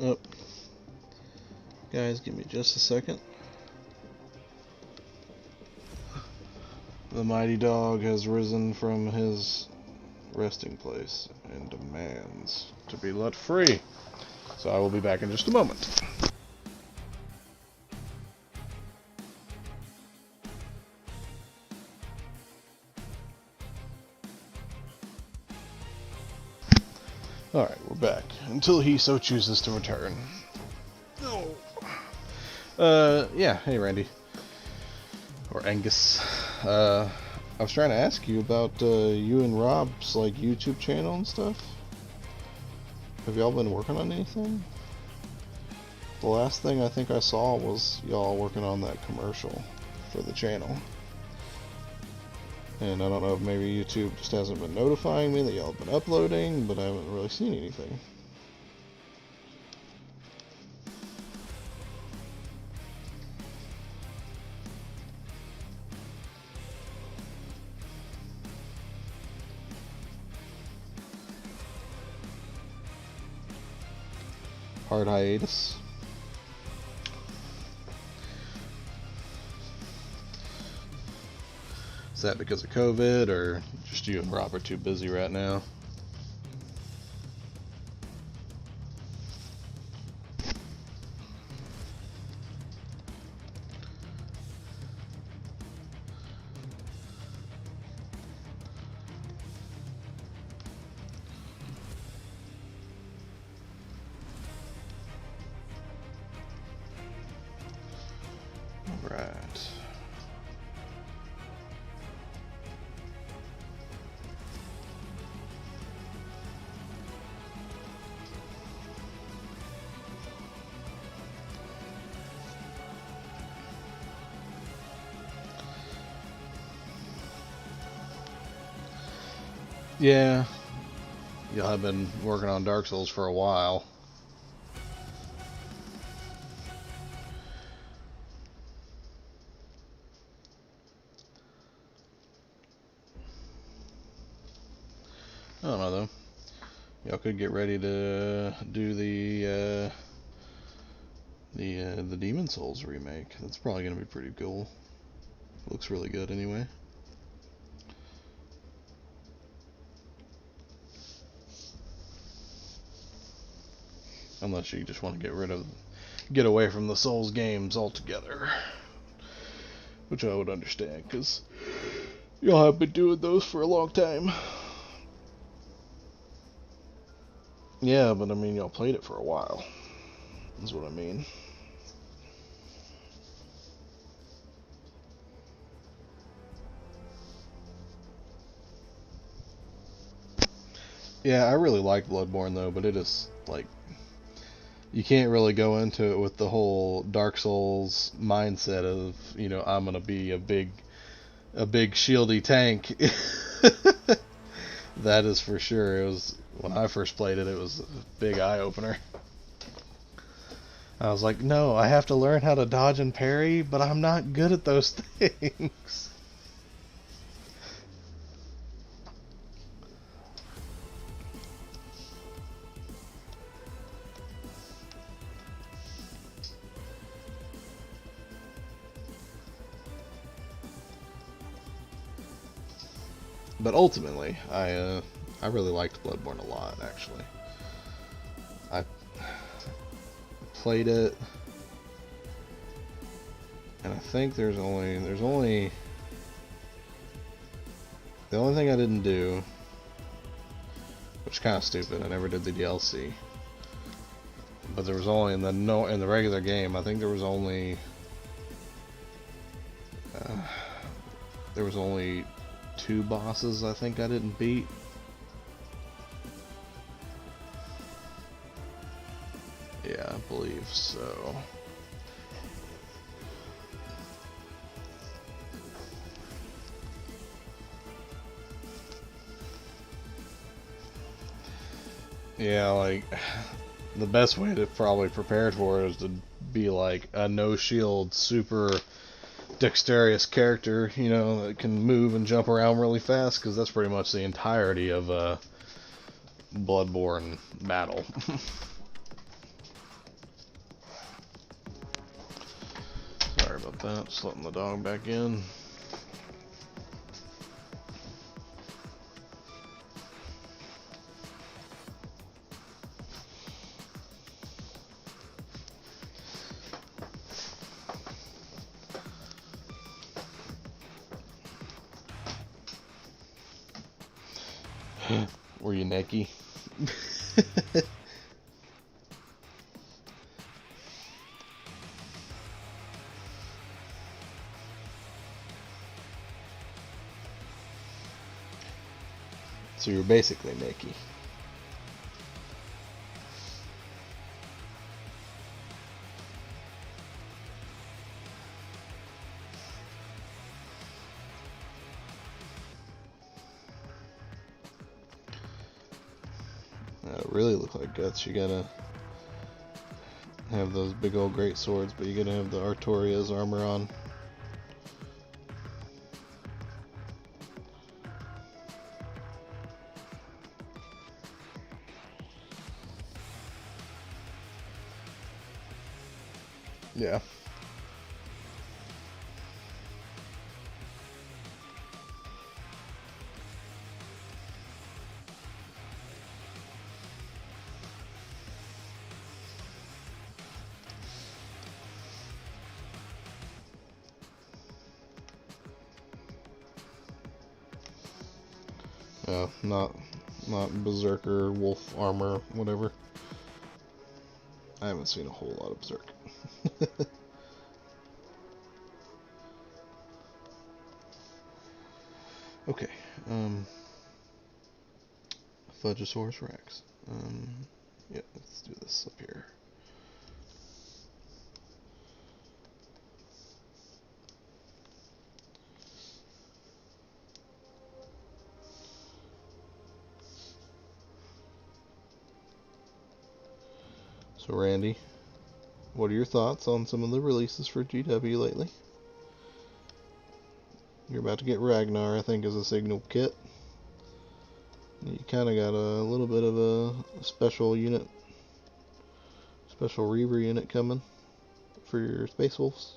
Oh, guys, give me just a second. The mighty dog has risen from his resting place and demands to be let free. So I will be back in just a moment. Alright, we're back. Until he so chooses to return. No. Yeah, hey Randy. Or Angus. I was trying to ask you about you and Rob's like YouTube channel and stuff. Have y'all been working on anything? The last thing I think I saw was y'all working on that commercial for the channel. And I don't know if maybe YouTube just hasn't been notifying me that y'all have been uploading, but I haven't really seen anything. Hard hiatus. Is that because of COVID, or just you and Rob are too busy right now? Right. Yeah, y'all have been working on Dark Souls for a while. I don't know though. Y'all could get ready to do the The Demon Souls remake. That's probably gonna be pretty cool. Looks really good anyway. Unless you just want to get away from the Souls games altogether, which I would understand, because y'all have been doing those for a long time. Yeah, but I mean, y'all played it for a while. That's what I mean. Yeah, I really like Bloodborne though, but it is like you can't really go into it with the whole Dark Souls mindset of, I'm gonna be a big shieldy tank. That is for sure. It was when I first played it, it was a big eye opener. I was like, no, I have to learn how to dodge and parry, but I'm not good at those things. But ultimately, I really liked Bloodborne a lot, actually. I played it, and I think there's only the only thing I didn't do, which is kind of stupid. I never did the DLC, but there was only in the regular game. I think there was only two bosses I think I didn't beat. Yeah, I believe so. Yeah, like, the best way to probably prepare for it is to be like a no shield, super dexterous character, that can move and jump around really fast, because that's pretty much the entirety of a Bloodborne battle. Sorry about that, just letting the dog back in. Were you necky? So you're basically necky. Really look like guts. You gotta have those big old great swords, but you gotta have the Artorias armor on. Yeah. Not Berserker, Wolf armor, whatever. I haven't seen a whole lot of Berserk. Okay, Fudgeosaurus Rex. Yeah, let's do this up here. So Randy, what are your thoughts on some of the releases for GW lately? You're about to get Ragnar, I think, as a signal kit. You kind of got a little bit of a special Reaver unit coming. for your Space Wolves?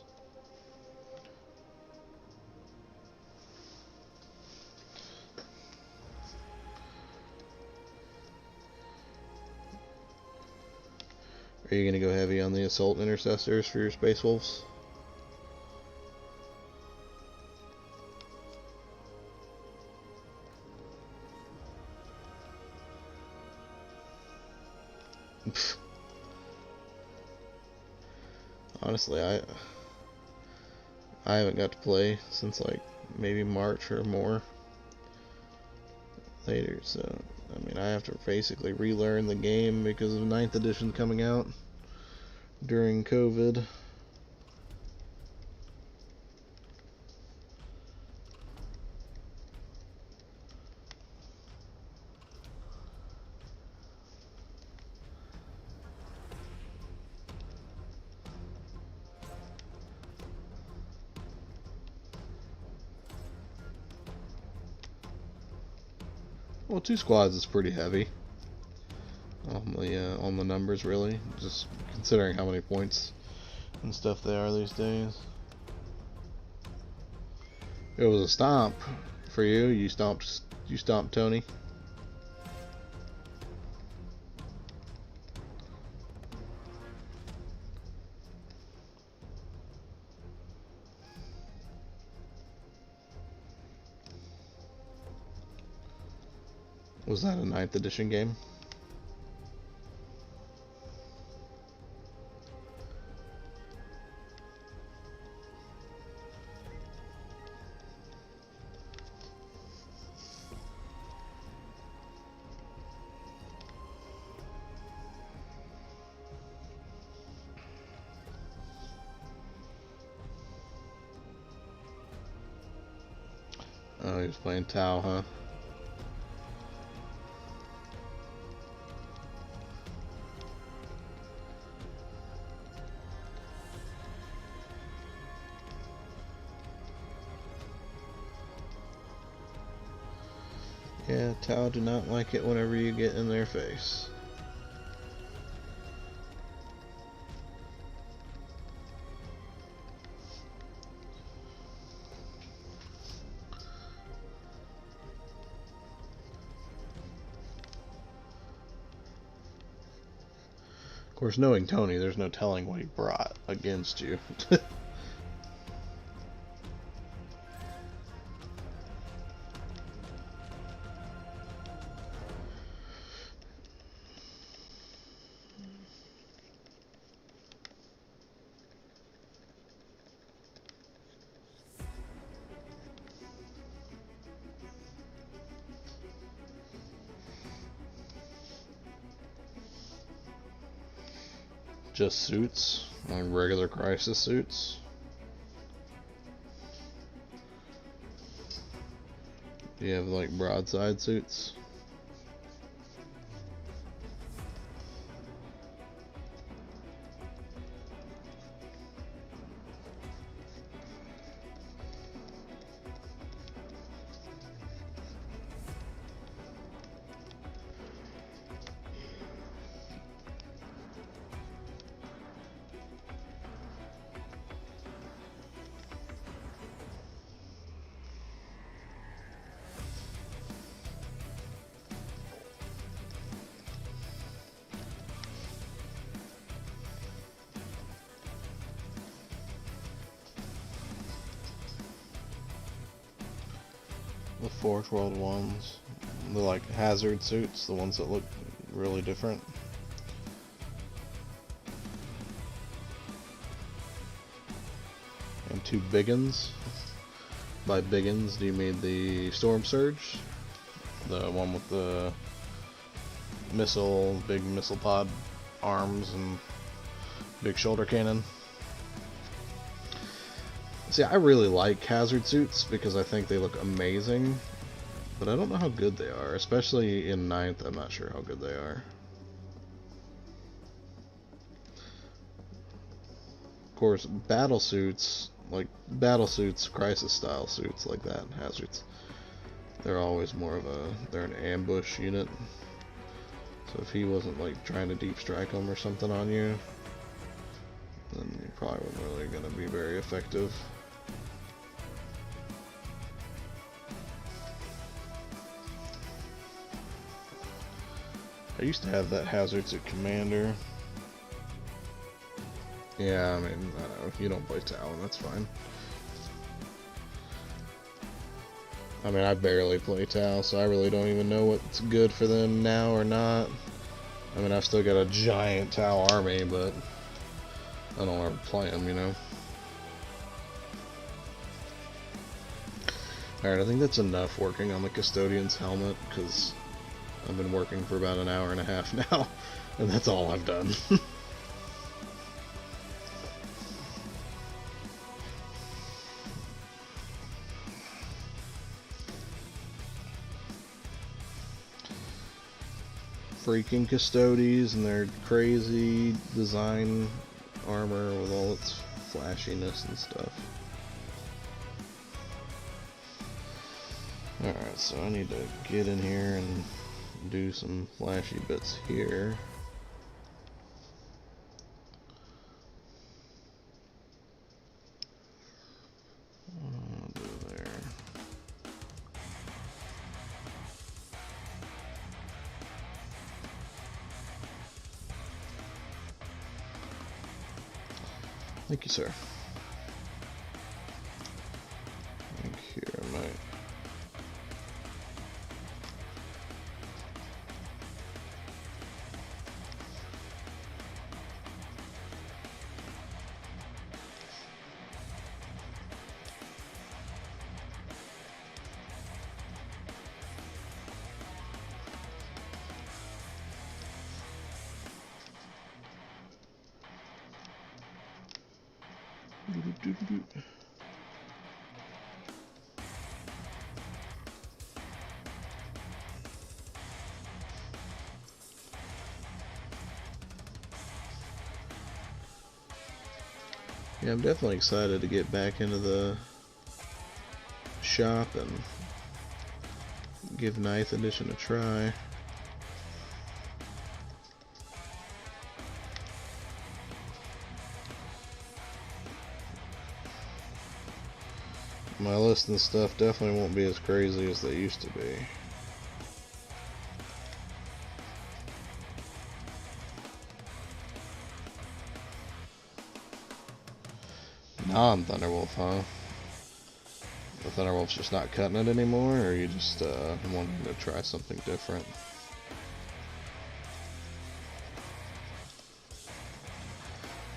Are you going to go heavy on the Assault Intercessors for your Space Wolves? Honestly, I haven't got to play since like maybe March or more later, so I mean I have to basically relearn the game because of 9th edition coming out during COVID. Well, 2 squads is pretty heavy on the numbers, really. Just considering how many points and stuff they are these days. It was a stomp for you. You stomped Tony. Was that a 9th edition game? Oh, he was playing Tau, huh? Yeah, Tau do not like it whenever you get in their face. Of course, knowing Tony, there's no telling what he brought against you. Just suits, like regular crisis suits. Do you have like broadside suits? The Forge World ones, the like hazard suits, the ones that look really different. And 2 biggins. By biggins, do you mean the Storm Surge? The one with the big missile pod arms and big shoulder cannon? See, I really like hazard suits because I think they look amazing, but I don't know how good they are, especially in 9th. I'm not sure how good they are. Of course, battle suits, crisis style suits like that, hazards, they're always more of they're an ambush unit. So if he wasn't like trying to deep strike them or something on you, then you're probably wasn't really going to be very effective. I used to have that Hazards at Commander. Yeah, I mean, I don't know, you don't play Talon, that's fine. I mean, I barely play Tal, so I really don't even know what's good for them now or not. I mean, I've still got a giant Tal army, but I don't ever play them, you know? Alright, I think that's enough working on the Custodian's helmet, because I've been working for about an hour and a half now, and that's all I've done. Freaking Custodies and their crazy design armor with all its flashiness and stuff. Alright, so I need to get in here and do some flashy bits here. I'll do there. Thank you, sir. I think here I might. Yeah, I'm definitely excited to get back into the shop and give 9th edition a try. My list and stuff definitely won't be as crazy as they used to be. Non-Thunderwolf, huh? The Thunderwolf's just not cutting it anymore, or you just wanting to try something different?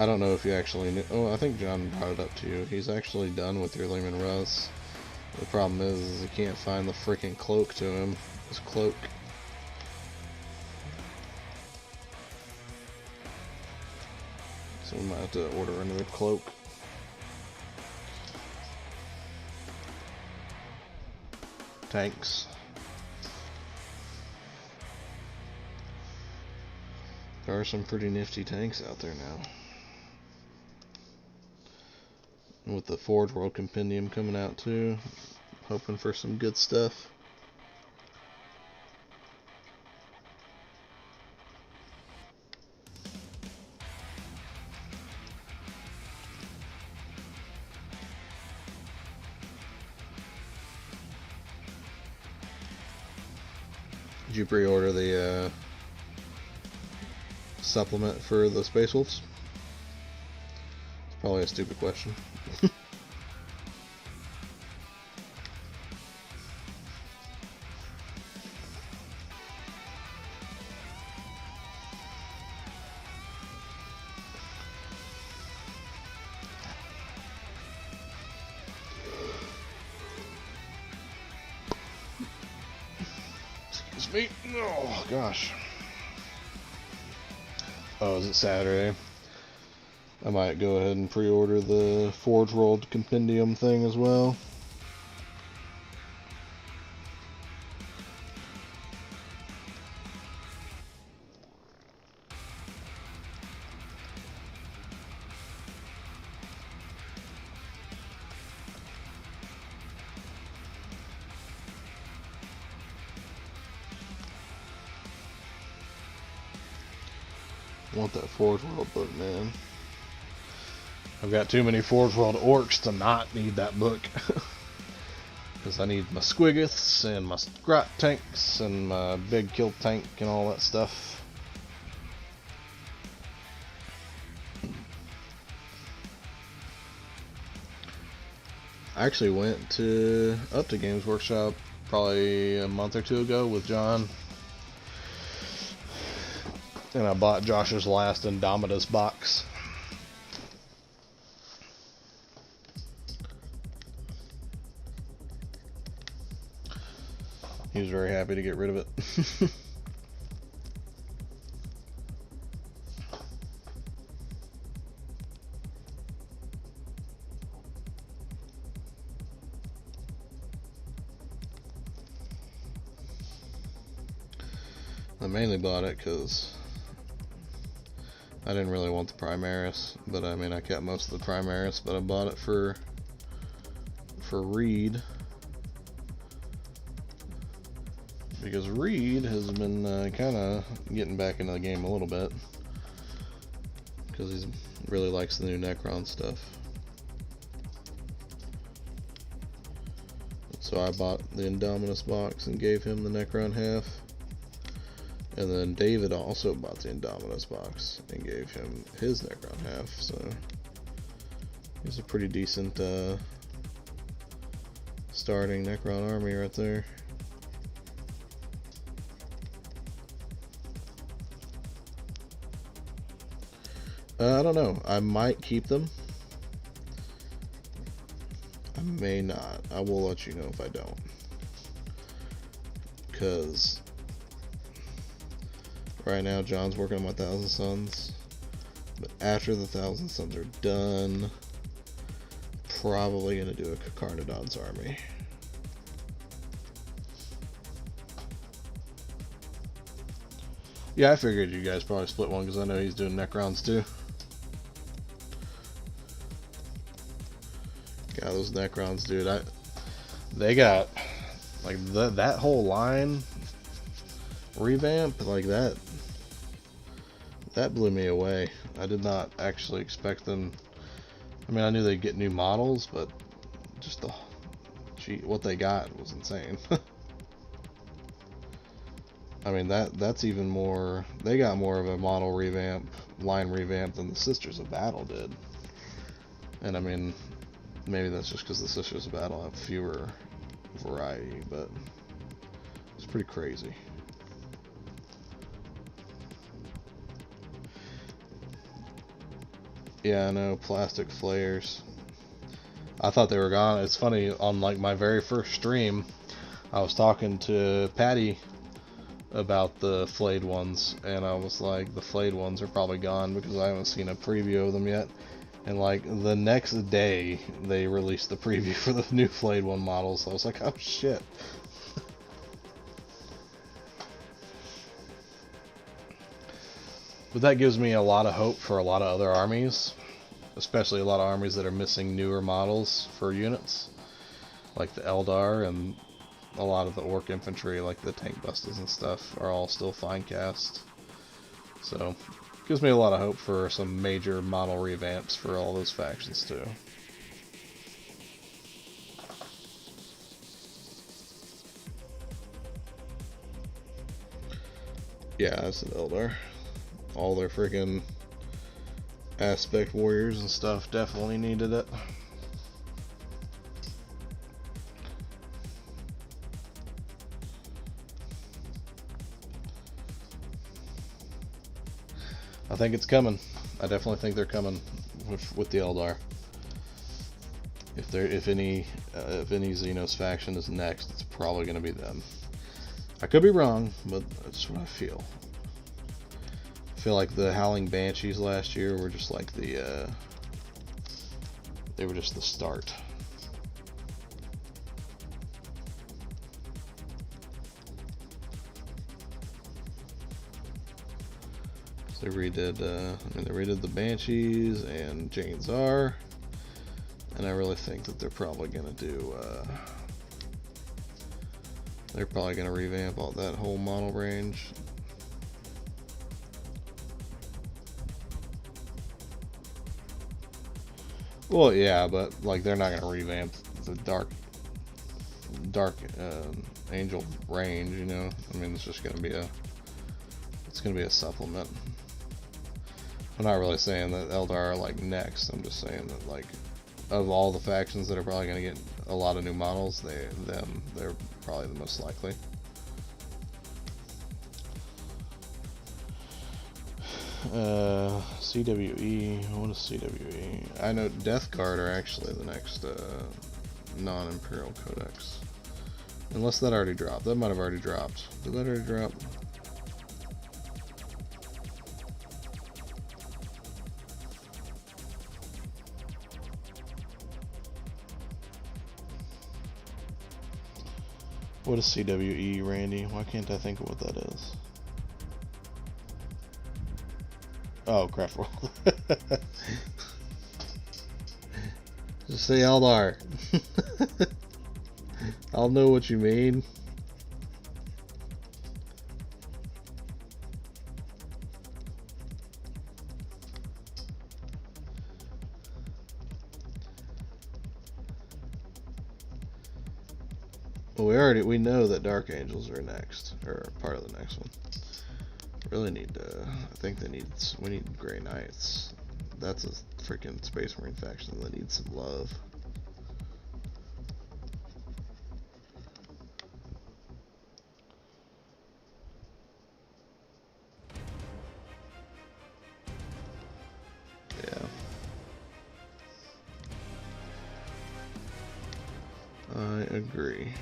I don't know if you actually knew. Oh, I think John brought it up to you. He's actually done with your Leman Russ. The problem is you can't find the freaking cloak to him. His cloak. So we might have to order another cloak. Tanks. There are some pretty nifty tanks out there now. And with the Forge World Compendium coming out too, hoping for some good stuff. Did you pre-order the supplement for the Space Wolves? It's probably a stupid question. Excuse me. Oh gosh. Oh, is it Saturday? I might go ahead and pre-order the Forge World Compendium thing as well. I want that Forge World book, man. I've got too many Forge World orcs to not need that book. Because I need my Squiggoths and my Grot tanks and my big kill tank and all that stuff. I actually went up to Games Workshop probably a month or two ago with John. And I bought Josh's last Indomitus box. He was very happy to get rid of it. I mainly bought it because I didn't really want the Primaris, but I mean I kept most of the Primaris, but I bought it for Reed. Because Reed has been kind of getting back into the game a little bit. Because he really likes the new Necron stuff. So I bought the Indominus box and gave him the Necron half. And then David also bought the Indominus box and gave him his Necron half. So he's a pretty decent starting Necron army right there. I don't know. I might keep them. I may not. I will let you know if I don't. Because right now John's working on my Thousand Sons. But after the Thousand Sons are done, probably going to do a Carnodon's army. Yeah, I figured you guys probably split one because I know he's doing Necrons too. Yeah, those Necrons, dude. They got like that whole line revamp, like that blew me away. I did not actually expect them. I mean, I knew they'd get new models, but just what they got was insane. I mean, that's even more. They got more of a model revamp, line revamp than the Sisters of Battle did. And I mean, maybe that's just because the Sisters of Battle have fewer variety, but it's pretty crazy. Yeah, I know, plastic flares. I thought they were gone. It's funny, on like my very first stream, I was talking to Patty about the flayed ones, and I was like, the flayed ones are probably gone because I haven't seen a preview of them yet. And like the next day, they released the preview for the new flayed one models. So I was like, oh shit. But that gives me a lot of hope for a lot of other armies, especially a lot of armies that are missing newer models for units, like the Eldar, and a lot of the Orc infantry, like the Tank Busters and stuff, are all still fine cast. So gives me a lot of hope for some major model revamps for all those factions too. Yeah, that's an Eldar. All their freaking aspect warriors and stuff definitely needed it. I think it's coming. I definitely think they're coming with the Eldar. If any Xenos faction is next, it's probably going to be them. I could be wrong, but that's what I feel. I feel like the Howling Banshees last year were just like they were just the start. They redid the Banshees and Jane Czar, and I really think that they're probably gonna do. They're probably gonna revamp all that whole model range. Well, yeah, but like they're not gonna revamp the dark angel range, you know. I mean, it's just gonna be a supplement. I'm not really saying that Eldar are like next. I'm just saying that like of all the factions that are probably gonna get a lot of new models, they're probably the most likely. CWE. What is CWE? I know Death Guard are actually the next non-Imperial Codex. Unless that already dropped. That might have already dropped. Did that already drop? What is CWE, Randy? Why can't I think of what that is? Oh, Craft World. Just say Eldar. I'll know what you mean. Well, we know that Dark Angels are next, or part of the next one. Really need to. I think we need Grey Knights. That's a freaking Space Marine faction that needs some love. Yeah. I agree.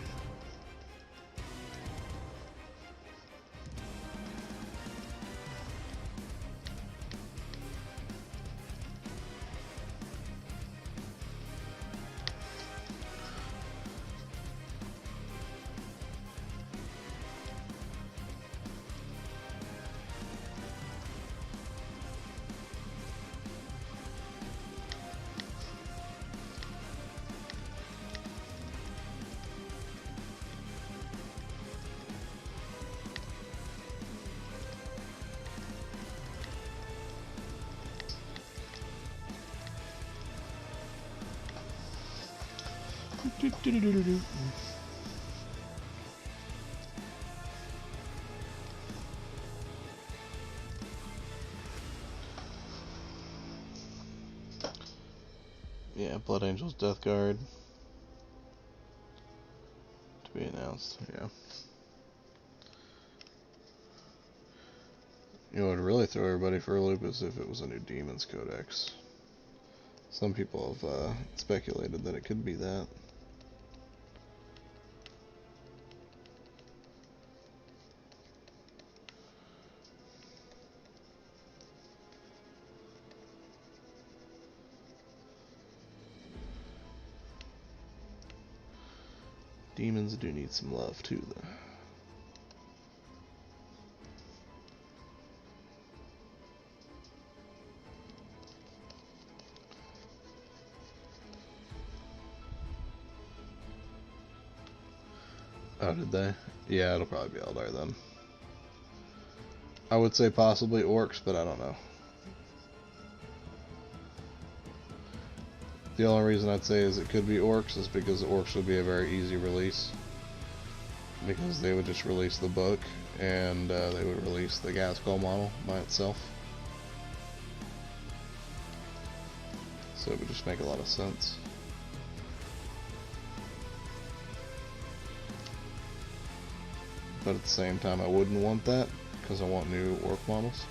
Yeah, Blood Angels, Death Guard. To be announced, yeah. You know what would really throw everybody for a loop is if it was a new Demons Codex. Some people have speculated that it could be that. Demons do need some love too, though. Oh, did they? Yeah, it'll probably be Eldar then. I would say possibly Orcs, but I don't know. The only reason I'd say is it could be Orcs is because Orcs would be a very easy release. Because they would just release the book, and they would release the Ghazghkull model by itself. So it would just make a lot of sense. But at the same time, I wouldn't want that, because I want new Orc models.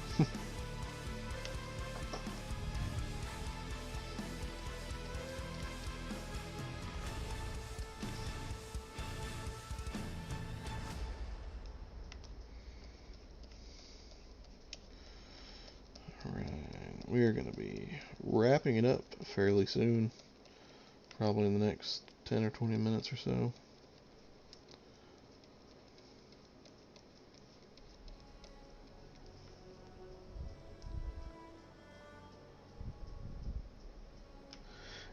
We are going to be wrapping it up fairly soon. Probably in the next 10 or 20 minutes or so.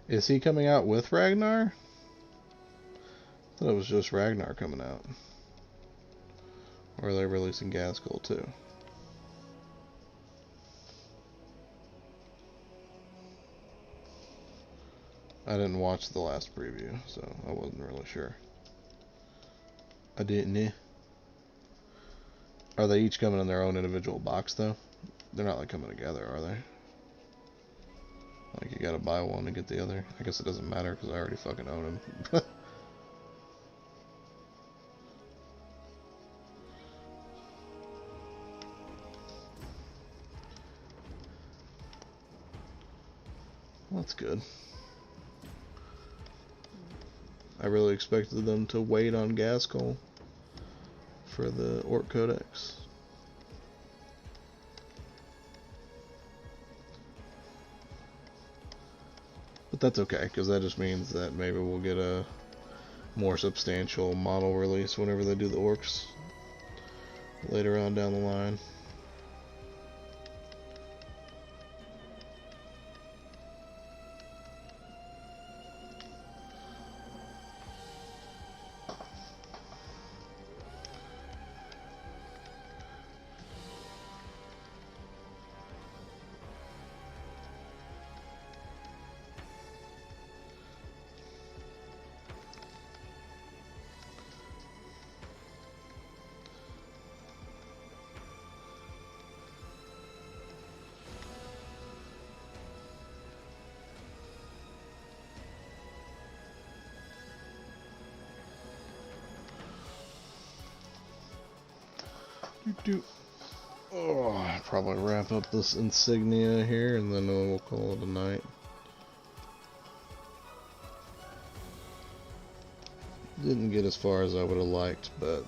Is he coming out with Ragnar? I thought it was just Ragnar coming out. Or are they releasing Ghazghkull too? I didn't watch the last preview, so I wasn't really sure. I didn't. Are they each coming in their own individual box, though? They're not, like, coming together, are they? Like, you gotta buy one to get the other? I guess it doesn't matter, because I already fucking own them. That's good. I really expected them to wait on Ghazghkull for the Orc Codex. But that's okay, because that just means that maybe we'll get a more substantial model release whenever they do the Orcs later on down the line. Oh, I'll probably wrap up this insignia here and then we'll call it a night. Didn't get as far as I would have liked, but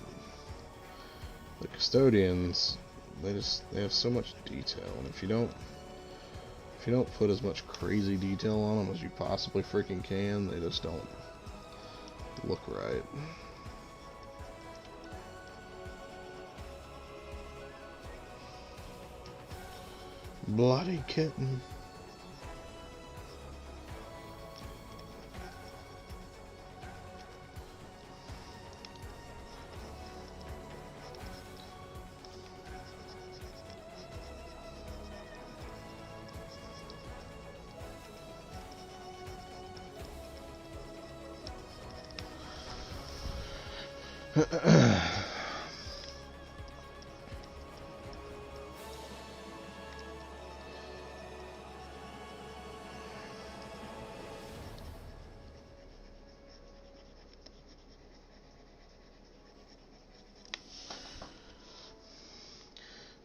the custodians, they have so much detail, and if you don't put as much crazy detail on them as you possibly freaking can, they just don't look right. Bloody kitten.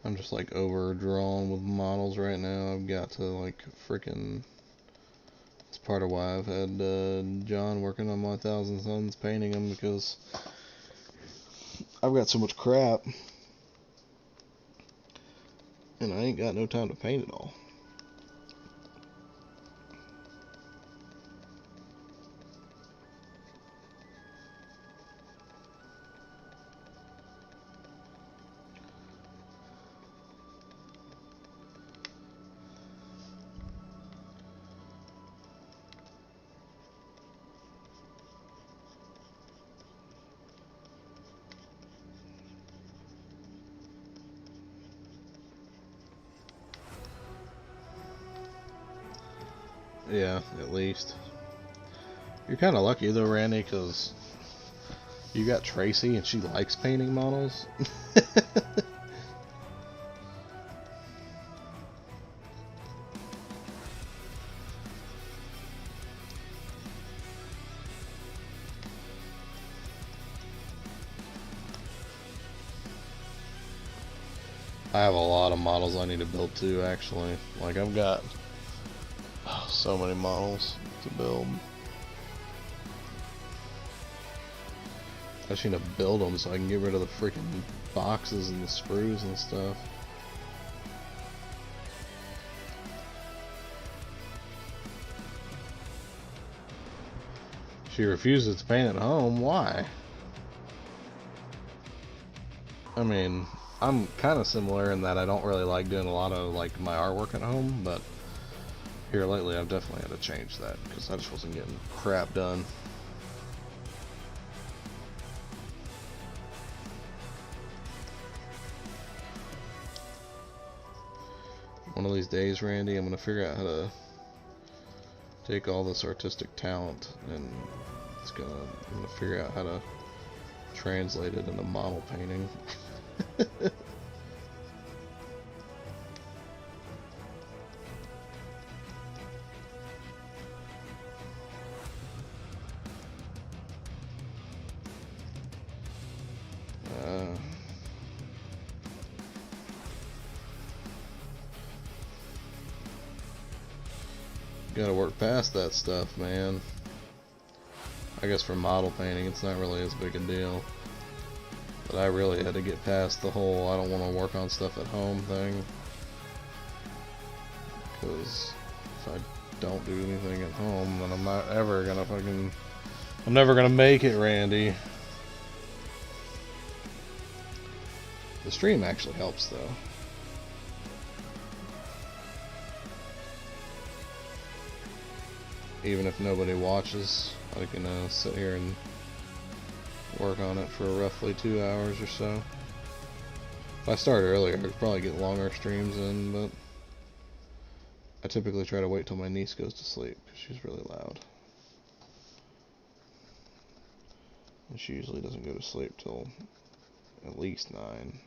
I'm just like overdrawn with models right now. I've got to like freaking. It's part of why I've had John working on my Thousand Suns painting them, because I've got so much crap and I ain't got no time to paint it all. Yeah, at least. You're kind of lucky though, Randy, because you got Tracy and she likes painting models. I have a lot of models I need to build too, actually. Like, I've got so many models to build. I just need to build them so I can get rid of the freaking boxes and the sprues and stuff. She refuses to paint at home. Why? I mean, I'm kind of similar in that I don't really like doing a lot of like my artwork at home, but here lately I've definitely had to change that because I just wasn't getting crap done. One of these days, Randy, I'm gonna figure out how to take all this artistic talent and I'm gonna figure out how to translate it into model painting. Gotta work past that stuff, man. I guess for model painting it's not really as big a deal. But I really had to get past the whole I don't want to work on stuff at home thing. Because if I don't do anything at home, then I'm not ever gonna I'm never gonna make it, Randy. The stream actually helps though. Even if nobody watches, I can sit here and work on it for roughly 2 hours or so. If I started earlier, I'd probably get longer streams in, but I typically try to wait till my niece goes to sleep because she's really loud. And she usually doesn't go to sleep till at least 9.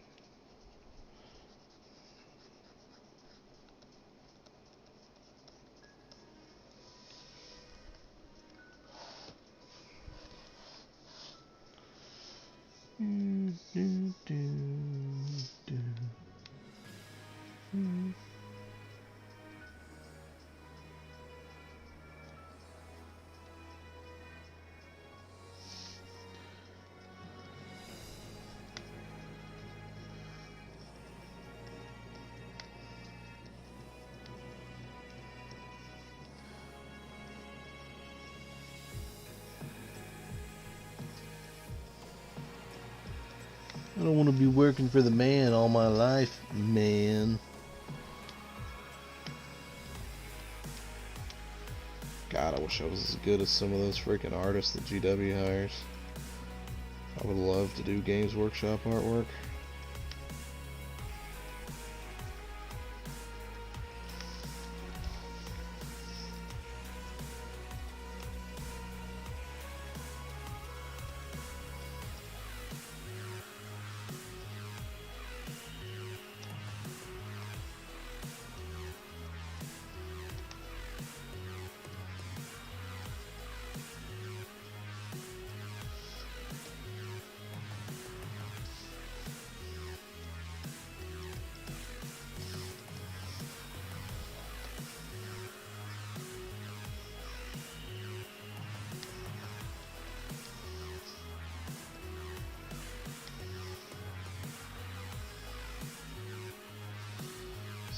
I don't want to be working for the man all my life, man. God, I wish I was as good as some of those freaking artists that GW hires. I would love to do Games Workshop artwork.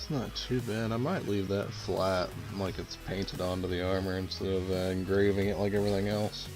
It's not too bad. I might leave that flat, like it's painted onto the armor instead of engraving it like everything else.